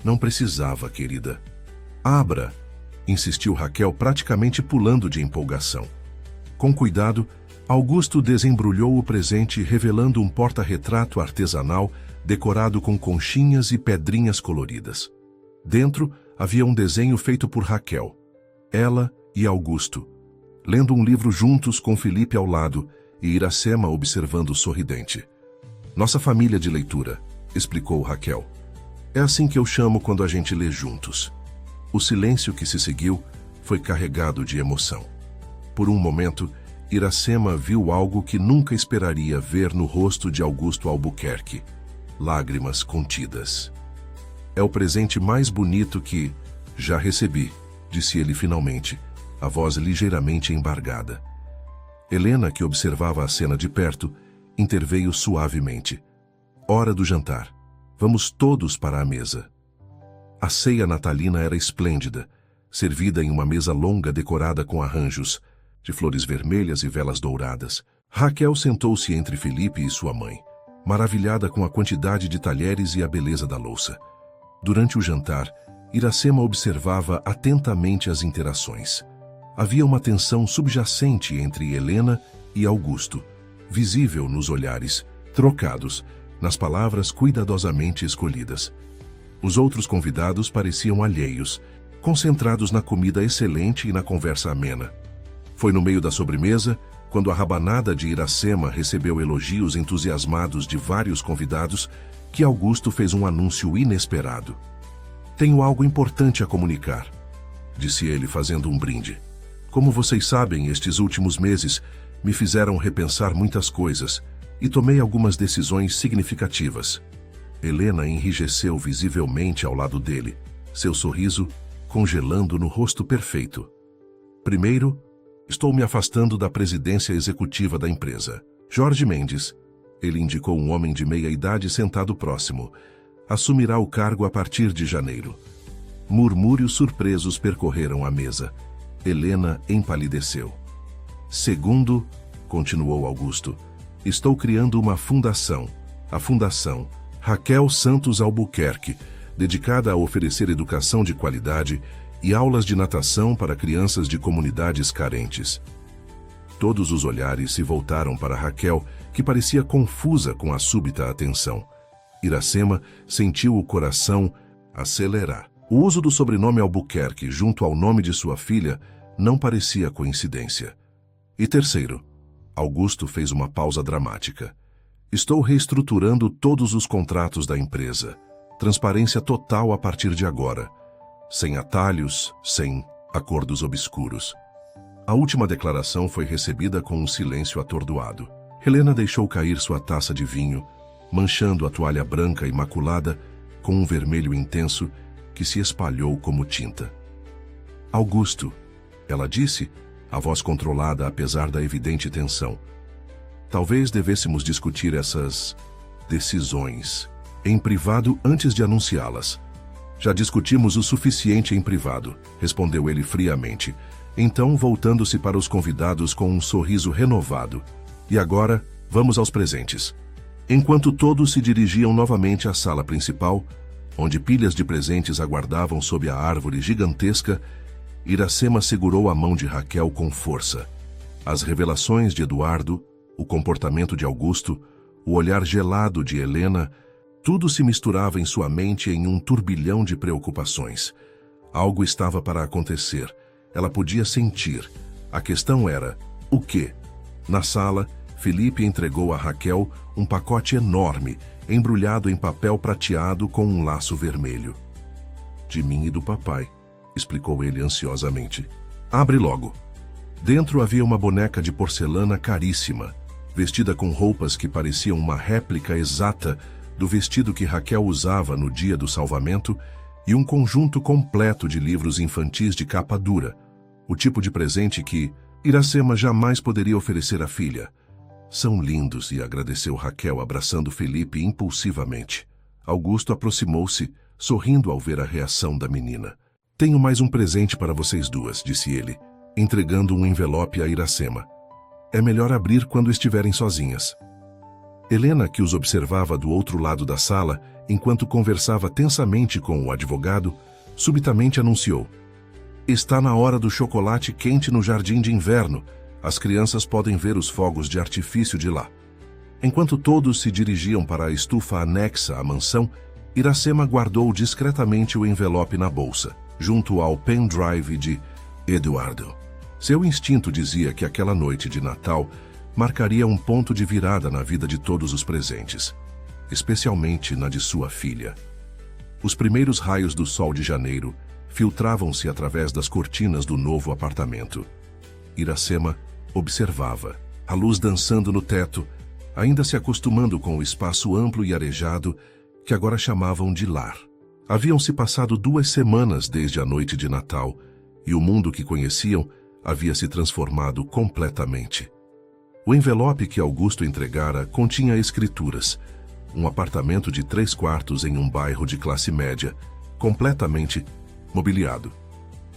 Não precisava, querida." "Abra", insistiu Raquel, praticamente pulando de empolgação. Com cuidado, Augusto desembrulhou o presente, revelando um porta-retrato artesanal decorado com conchinhas e pedrinhas coloridas. Dentro havia um desenho feito por Raquel, ela e Augusto, lendo um livro juntos com Felipe ao lado e Iracema observando sorridente. "Nossa família de leitura", explicou Raquel. "É assim que eu chamo quando a gente lê juntos." O silêncio que se seguiu foi carregado de emoção. Por um momento, Iracema viu algo que nunca esperaria ver no rosto de Augusto Albuquerque: lágrimas contidas. "É o presente mais bonito que já recebi", disse ele finalmente, a voz ligeiramente embargada. Helena, que observava a cena de perto, interveio suavemente. "Hora do jantar. Vamos todos para a mesa." A ceia natalina era esplêndida, servida em uma mesa longa decorada com arranjos de flores vermelhas e velas douradas. Raquel sentou-se entre Felipe e sua mãe, maravilhada com a quantidade de talheres e a beleza da louça. Durante o jantar, Iracema observava atentamente as interações. Havia uma tensão subjacente entre Helena e Augusto, visível nos olhares, trocados, nas palavras cuidadosamente escolhidas. Os outros convidados pareciam alheios, concentrados na comida excelente e na conversa amena. Foi no meio da sobremesa, quando a rabanada de Iracema recebeu elogios entusiasmados de vários convidados, que Augusto fez um anúncio inesperado. "Tenho algo importante a comunicar", disse ele fazendo um brinde. "Como vocês sabem, estes últimos meses me fizeram repensar muitas coisas e tomei algumas decisões significativas." Helena enrijeceu visivelmente ao lado dele, seu sorriso congelando no rosto perfeito. "Primeiro, estou me afastando da presidência executiva da empresa. Jorge Mendes", ele indicou um homem de meia idade sentado próximo, "assumirá o cargo a partir de janeiro." Murmúrios surpresos percorreram a mesa. Helena empalideceu. "Segundo", continuou Augusto, "estou criando uma fundação, a Fundação Raquel Santos Albuquerque, dedicada a oferecer educação de qualidade e aulas de natação para crianças de comunidades carentes." Todos os olhares se voltaram para Raquel, que parecia confusa com a súbita atenção. Iracema sentiu o coração acelerar. O uso do sobrenome Albuquerque junto ao nome de sua filha não parecia coincidência. "E terceiro", Augusto fez uma pausa dramática, "estou reestruturando todos os contratos da empresa. Transparência total a partir de agora. Sem atalhos, sem acordos obscuros." A última declaração foi recebida com um silêncio atordoado. Helena deixou cair sua taça de vinho, manchando a toalha branca imaculada com um vermelho intenso que se espalhou como tinta. "Augusto", ela disse, a voz controlada apesar da evidente tensão, "talvez devêssemos discutir essas decisões em privado antes de anunciá-las." "Já discutimos o suficiente em privado", respondeu ele friamente, então voltando-se para os convidados com um sorriso renovado. "E agora, vamos aos presentes." Enquanto todos se dirigiam novamente à sala principal, onde pilhas de presentes aguardavam sob a árvore gigantesca, Iracema segurou a mão de Raquel com força. As revelações de Eduardo, o comportamento de Augusto, o olhar gelado de Helena, tudo se misturava em sua mente em um turbilhão de preocupações. Algo estava para acontecer. Ela podia sentir. A questão era, o quê? Na sala, Felipe entregou a Raquel um pacote enorme, embrulhado em papel prateado com um laço vermelho. "De mim e do papai", explicou ele ansiosamente. "Abre logo." Dentro havia uma boneca de porcelana caríssima, vestida com roupas que pareciam uma réplica exata do vestido que Raquel usava no dia do salvamento e um conjunto completo de livros infantis de capa dura, o tipo de presente que Iracema jamais poderia oferecer à filha. "São lindos", e agradeceu Raquel abraçando Felipe impulsivamente. Augusto aproximou-se, sorrindo ao ver a reação da menina. "Tenho mais um presente para vocês duas", disse ele, entregando um envelope a Iracema. "É melhor abrir quando estiverem sozinhas." Helena, que os observava do outro lado da sala, enquanto conversava tensamente com o advogado, subitamente anunciou: "Está na hora do chocolate quente no jardim de inverno. As crianças podem ver os fogos de artifício de lá." Enquanto todos se dirigiam para a estufa anexa à mansão, Iracema guardou discretamente o envelope na bolsa, junto ao pendrive de Eduardo. Seu instinto dizia que aquela noite de Natal marcaria um ponto de virada na vida de todos os presentes, especialmente na de sua filha. Os primeiros raios do sol de janeiro filtravam-se através das cortinas do novo apartamento. Iracema observava, a luz dançando no teto, ainda se acostumando com o espaço amplo e arejado que agora chamavam de lar. Haviam se passado 2 semanas desde a noite de Natal e o mundo que conheciam havia se transformado completamente. O envelope que Augusto entregara continha escrituras: um apartamento de 3 quartos em um bairro de classe média, completamente mobiliado,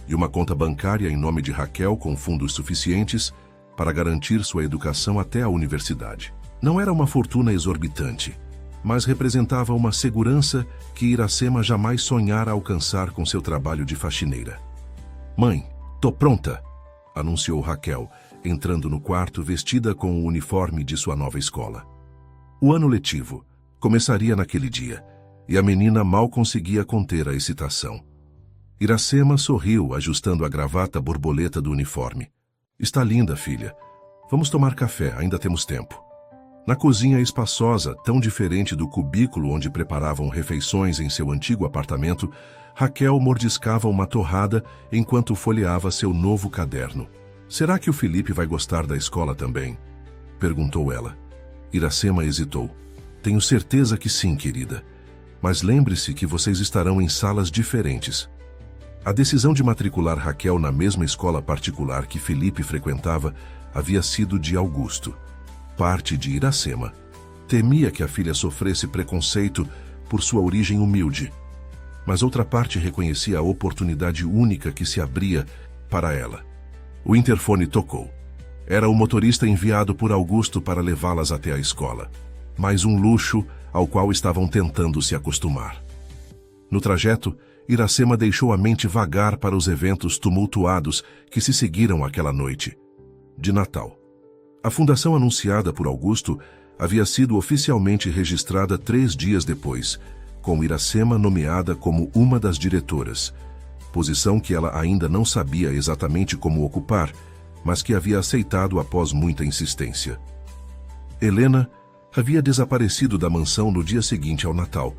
e uma conta bancária em nome de Raquel com fundos suficientes para garantir sua educação até a universidade. Não era uma fortuna exorbitante, mas representava uma segurança que Iracema jamais sonhara alcançar com seu trabalho de faxineira. "Mãe, tô pronta", anunciou Raquel, entrando no quarto vestida com o uniforme de sua nova escola. O ano letivo começaria naquele dia, e a menina mal conseguia conter a excitação. Iracema sorriu, ajustando a gravata borboleta do uniforme. "Está linda, filha. Vamos tomar café, ainda temos tempo." Na cozinha espaçosa, tão diferente do cubículo onde preparavam refeições em seu antigo apartamento, Raquel mordiscava uma torrada enquanto folheava seu novo caderno. "Será que o Felipe vai gostar da escola também?" perguntou ela. Iracema hesitou. "Tenho certeza que sim, querida. Mas lembre-se que vocês estarão em salas diferentes." A decisão de matricular Raquel na mesma escola particular que Felipe frequentava havia sido de Augusto. Parte de Iracema temia que a filha sofresse preconceito por sua origem humilde, mas outra parte reconhecia a oportunidade única que se abria para ela. O interfone tocou. Era o motorista enviado por Augusto para levá-las até a escola. Mais um luxo ao qual estavam tentando se acostumar. No trajeto, Iracema deixou a mente vagar para os eventos tumultuados que se seguiram aquela noite de Natal. A fundação anunciada por Augusto havia sido oficialmente registrada 3 dias depois, com Iracema nomeada como uma das diretoras, posição que ela ainda não sabia exatamente como ocupar, mas que havia aceitado após muita insistência. Helena havia desaparecido da mansão no dia seguinte ao Natal,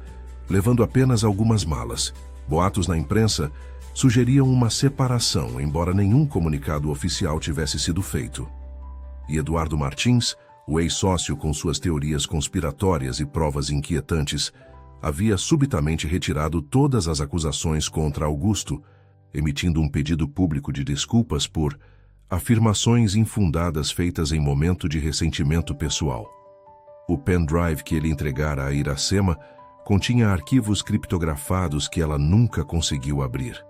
levando apenas algumas malas. Boatos na imprensa sugeriam uma separação, embora nenhum comunicado oficial tivesse sido feito. E Eduardo Martins, o ex-sócio com suas teorias conspiratórias e provas inquietantes, havia subitamente retirado todas as acusações contra Augusto, emitindo um pedido público de desculpas por afirmações infundadas feitas em momento de ressentimento pessoal. O pendrive que ele entregara a Iracema continha arquivos criptografados que ela nunca conseguiu abrir.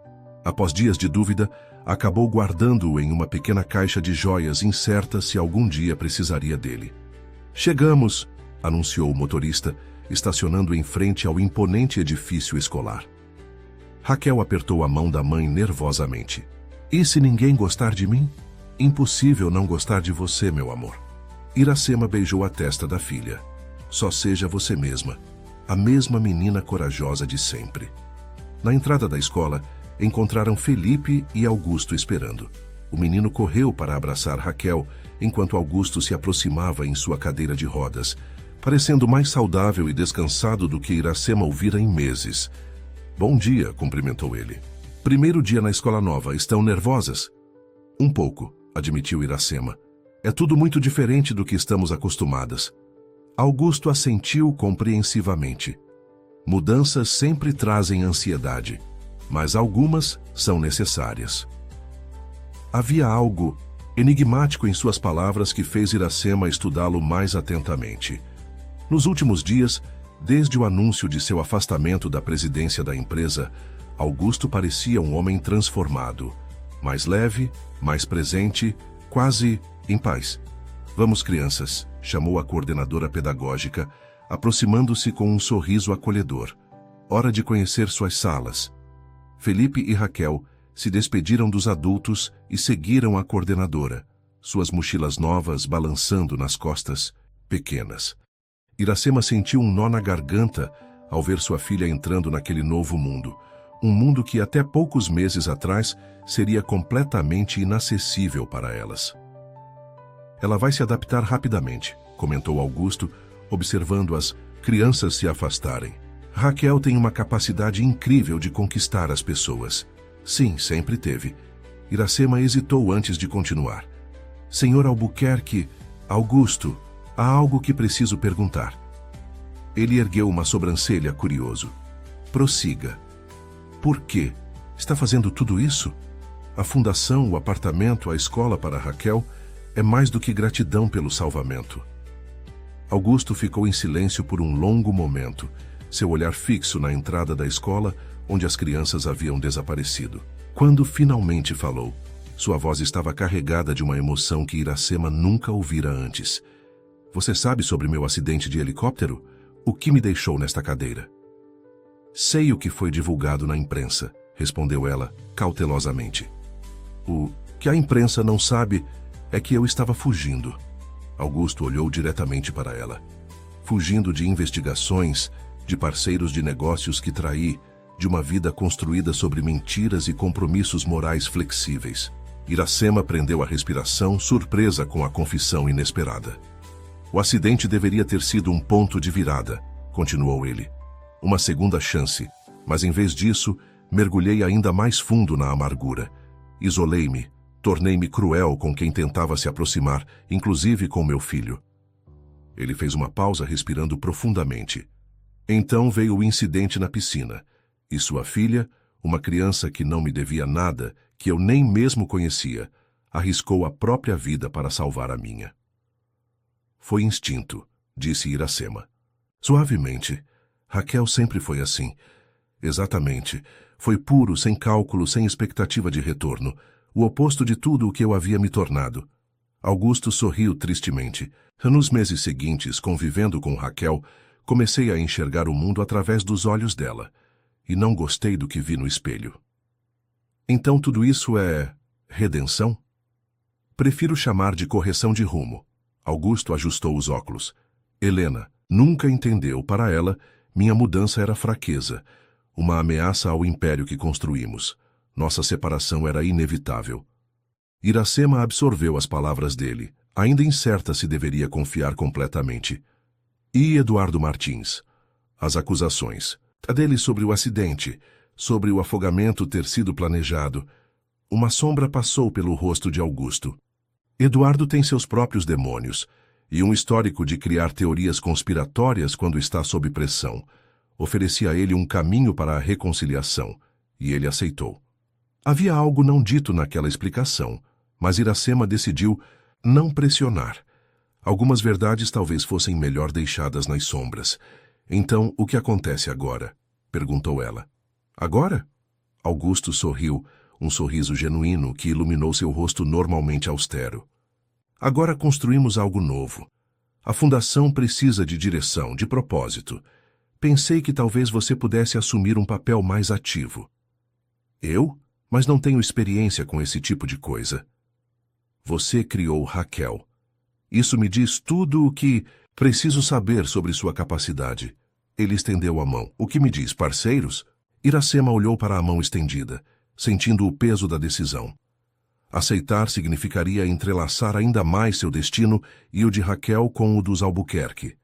Após dias de dúvida, acabou guardando-o em uma pequena caixa de joias incerta se algum dia precisaria dele. "Chegamos", anunciou o motorista, estacionando em frente ao imponente edifício escolar. Raquel apertou a mão da mãe nervosamente. "E se ninguém gostar de mim? Impossível não gostar de você, meu amor." Iracema beijou a testa da filha. "Só seja você mesma, a mesma menina corajosa de sempre." Na entrada da escola, encontraram Felipe e Augusto esperando. O menino correu para abraçar Raquel, enquanto Augusto se aproximava em sua cadeira de rodas, parecendo mais saudável e descansado do que Iracema ouvira em meses. "Bom dia", cumprimentou ele. "Primeiro dia na escola nova, estão nervosas?" "Um pouco", admitiu Iracema. "É tudo muito diferente do que estamos acostumadas." Augusto assentiu compreensivamente. Mudanças sempre trazem ansiedade, mas algumas são necessárias. Havia algo enigmático em suas palavras que fez Iracema estudá-lo mais atentamente. Nos últimos dias, desde o anúncio de seu afastamento da presidência da empresa, Augusto parecia um homem transformado, mais leve, mais presente, quase em paz. "Vamos, crianças", chamou a coordenadora pedagógica, aproximando-se com um sorriso acolhedor. "Hora de conhecer suas salas." Felipe e Raquel se despediram dos adultos e seguiram a coordenadora, suas mochilas novas balançando nas costas, pequenas. Iracema sentiu um nó na garganta ao ver sua filha entrando naquele novo mundo, um mundo que até poucos meses atrás seria completamente inacessível para elas. "Ela vai se adaptar rapidamente", comentou Augusto, observando as crianças se afastarem. "Raquel tem uma capacidade incrível de conquistar as pessoas." "Sim, sempre teve." Iracema hesitou antes de continuar. "Senhor Albuquerque, Augusto, há algo que preciso perguntar." Ele ergueu uma sobrancelha curioso. "Prossiga." "Por quê? Está fazendo tudo isso? A fundação, o apartamento, a escola para Raquel é mais do que gratidão pelo salvamento." Augusto ficou em silêncio por um longo momento, seu olhar fixo na entrada da escola, onde as crianças haviam desaparecido. Quando finalmente falou, sua voz estava carregada de uma emoção que Iracema nunca ouvira antes. "Você sabe sobre meu acidente de helicóptero? O que me deixou nesta cadeira?" "Sei o que foi divulgado na imprensa", respondeu ela, cautelosamente. "O que a imprensa não sabe é que eu estava fugindo." Augusto olhou diretamente para ela. "Fugindo de investigações, de parceiros de negócios que traí, de uma vida construída sobre mentiras e compromissos morais flexíveis." Iracema prendeu a respiração, surpresa com a confissão inesperada. O acidente deveria ter sido um ponto de virada, continuou ele. Uma segunda chance, mas em vez disso, mergulhei ainda mais fundo na amargura. Isolei-me, tornei-me cruel com quem tentava se aproximar, inclusive com meu filho. Ele fez uma pausa, respirando profundamente. Então veio o incidente na piscina, e sua filha, uma criança que não me devia nada, que eu nem mesmo conhecia, arriscou a própria vida para salvar a minha. Foi instinto, disse Iracema. Suavemente. Raquel sempre foi assim. Exatamente. Foi puro, sem cálculo, sem expectativa de retorno. O oposto de tudo o que eu havia me tornado. Augusto sorriu tristemente. Nos meses seguintes, convivendo com Raquel, comecei a enxergar o mundo através dos olhos dela. E não gostei do que vi no espelho. Então tudo isso é redenção? Prefiro chamar de correção de rumo. Augusto ajustou os óculos. Helena nunca entendeu, para ela, minha mudança era fraqueza, uma ameaça ao império que construímos. Nossa separação era inevitável. Iracema absorveu as palavras dele, ainda incerta se deveria confiar completamente. E Eduardo Martins? As acusações. A dele sobre o acidente, sobre o afogamento ter sido planejado. Uma sombra passou pelo rosto de Augusto. Eduardo tem seus próprios demônios, e um histórico de criar teorias conspiratórias quando está sob pressão. Ofereci a ele um caminho para a reconciliação, e ele aceitou. Havia algo não dito naquela explicação, mas Iracema decidiu não pressionar. Algumas verdades talvez fossem melhor deixadas nas sombras. Então, o que acontece agora? Perguntou ela. Agora? Augusto sorriu, um sorriso genuíno que iluminou seu rosto normalmente austero. Agora construímos algo novo. A fundação precisa de direção, de propósito. Pensei que talvez você pudesse assumir um papel mais ativo. Eu? Mas não tenho experiência com esse tipo de coisa. Você criou Raquel. Isso me diz tudo o que preciso saber sobre sua capacidade. Ele estendeu a mão. O que me diz, parceiros? Iracema olhou para a mão estendida, sentindo o peso da decisão. Aceitar significaria entrelaçar ainda mais seu destino e o de Raquel com o dos Albuquerque.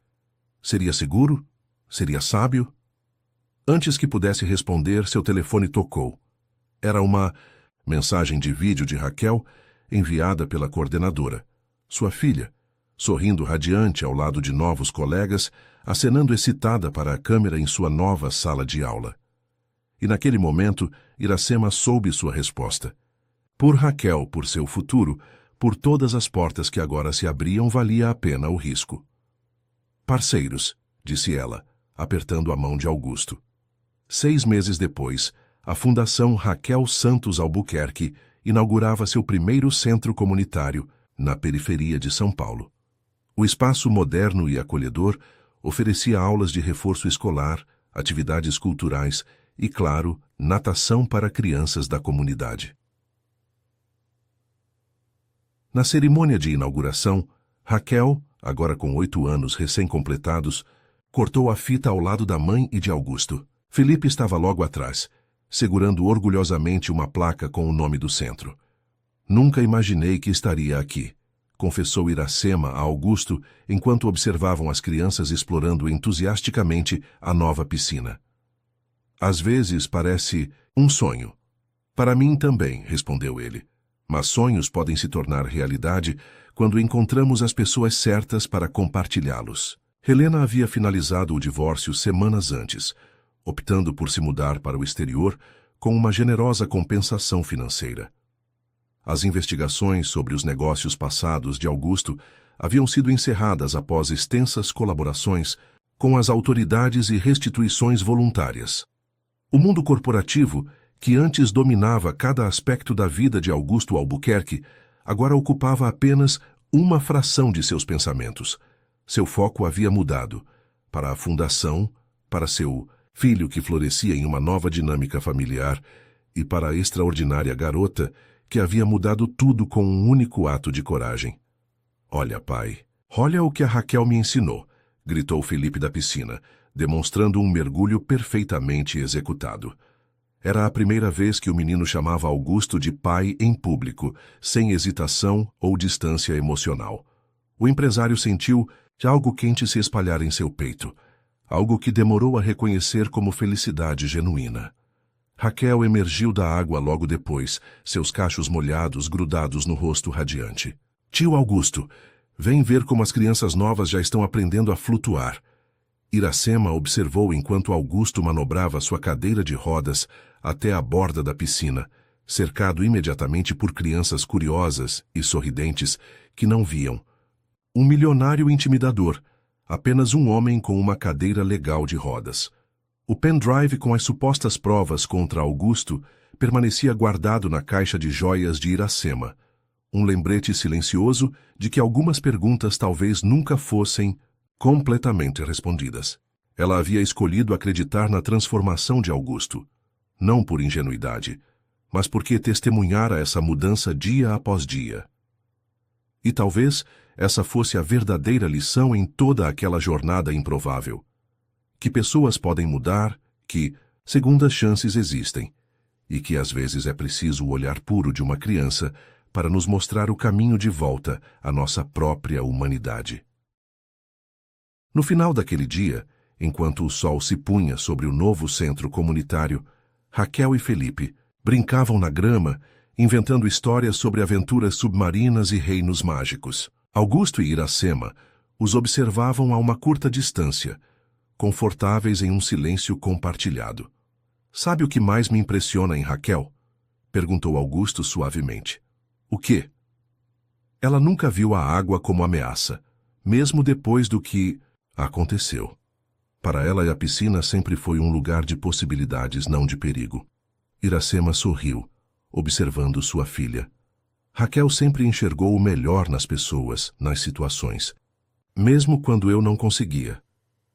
Seria seguro? Seria sábio? Antes que pudesse responder, seu telefone tocou. Era uma mensagem de vídeo de Raquel, enviada pela coordenadora. Sua filha, sorrindo radiante ao lado de novos colegas, acenando excitada para a câmera em sua nova sala de aula. E naquele momento, Iracema soube sua resposta. Por Raquel, por seu futuro, por todas as portas que agora se abriam, valia a pena o risco. Parceiros, disse ela, apertando a mão de Augusto. 6 meses depois, a Fundação Raquel Santos Albuquerque inaugurava seu primeiro centro comunitário, na periferia de São Paulo. O espaço moderno e acolhedor oferecia aulas de reforço escolar, atividades culturais e, claro, natação para crianças da comunidade. Na cerimônia de inauguração, Raquel, agora com 8 anos recém-completados, cortou a fita ao lado da mãe e de Augusto. Felipe estava logo atrás, segurando orgulhosamente uma placa com o nome do centro. Nunca imaginei que estaria aqui, confessou Iracema a Augusto enquanto observavam as crianças explorando entusiasticamente a nova piscina. Às vezes parece um sonho. Para mim também, respondeu ele. Mas sonhos podem se tornar realidade quando encontramos as pessoas certas para compartilhá-los. Helena havia finalizado o divórcio semanas antes, optando por se mudar para o exterior com uma generosa compensação financeira. As investigações sobre os negócios passados de Augusto haviam sido encerradas após extensas colaborações com as autoridades e restituições voluntárias. O mundo corporativo, que antes dominava cada aspecto da vida de Augusto Albuquerque, agora ocupava apenas uma fração de seus pensamentos. Seu foco havia mudado para a fundação, para seu filho que florescia em uma nova dinâmica familiar e para a extraordinária garota que havia mudado tudo com um único ato de coragem. Olha, pai, olha o que a Raquel me ensinou, gritou Felipe da piscina, demonstrando um mergulho perfeitamente executado. Era a primeira vez que o menino chamava Augusto de pai em público, sem hesitação ou distância emocional. O empresário sentiu de algo quente se espalhar em seu peito, algo que demorou a reconhecer como felicidade genuína. Raquel emergiu da água logo depois, seus cachos molhados grudados no rosto radiante. Tio Augusto, vem ver como as crianças novas já estão aprendendo a flutuar. Iracema observou enquanto Augusto manobrava sua cadeira de rodas até a borda da piscina, cercado imediatamente por crianças curiosas e sorridentes que não viam. Um milionário intimidador, apenas um homem com uma cadeira legal de rodas. O pendrive com as supostas provas contra Augusto permanecia guardado na caixa de joias de Iracema, um lembrete silencioso de que algumas perguntas talvez nunca fossem completamente respondidas. Ela havia escolhido acreditar na transformação de Augusto, não por ingenuidade, mas porque testemunhara essa mudança dia após dia. E talvez essa fosse a verdadeira lição em toda aquela jornada improvável. Que pessoas podem mudar, que segundas chances existem, e que às vezes é preciso o olhar puro de uma criança para nos mostrar o caminho de volta à nossa própria humanidade. No final daquele dia, enquanto o sol se punha sobre o novo centro comunitário, Raquel e Felipe brincavam na grama, inventando histórias sobre aventuras submarinas e reinos mágicos. Augusto e Iracema os observavam a uma curta distância, confortáveis em um silêncio compartilhado. Sabe o que mais me impressiona em Raquel? Perguntou Augusto suavemente. O quê? Ela nunca viu a água como ameaça, mesmo depois do que aconteceu. Para ela, a piscina sempre foi um lugar de possibilidades, não de perigo. Iracema sorriu, observando sua filha. Raquel sempre enxergou o melhor nas pessoas, nas situações. Mesmo quando eu não conseguia.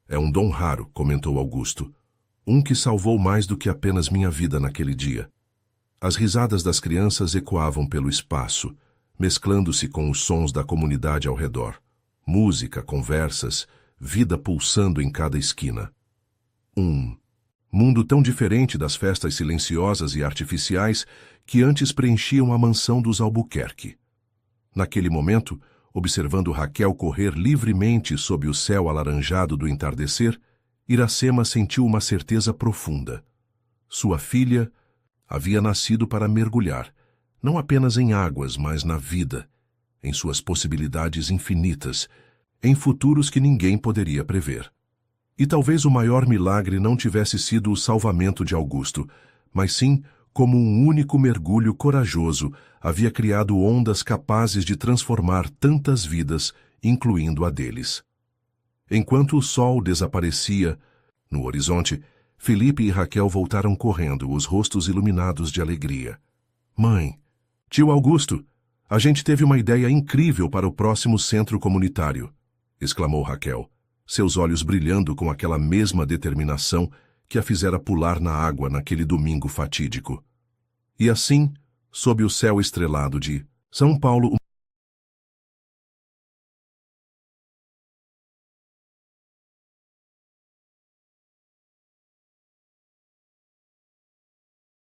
É um dom raro, comentou Augusto. Um que salvou mais do que apenas minha vida naquele dia. As risadas das crianças ecoavam pelo espaço, mesclando-se com os sons da comunidade ao redor. Música, conversas, vida pulsando em cada esquina. Um mundo tão diferente das festas silenciosas e artificiais que antes preenchiam a mansão dos Albuquerque. Naquele momento, observando Raquel correr livremente sob o céu alaranjado do entardecer, Iracema sentiu uma certeza profunda. Sua filha havia nascido para mergulhar, não apenas em águas, mas na vida, em suas possibilidades infinitas, em futuros que ninguém poderia prever. E talvez o maior milagre não tivesse sido o salvamento de Augusto, mas sim como um único mergulho corajoso havia criado ondas capazes de transformar tantas vidas, incluindo a deles. Enquanto o sol desaparecia no horizonte, Felipe e Raquel voltaram correndo, os rostos iluminados de alegria. Mãe, tio Augusto, a gente teve uma ideia incrível para o próximo centro comunitário, exclamou Raquel, seus olhos brilhando com aquela mesma determinação que a fizera pular na água naquele domingo fatídico. E assim, sob o céu estrelado de São Paulo,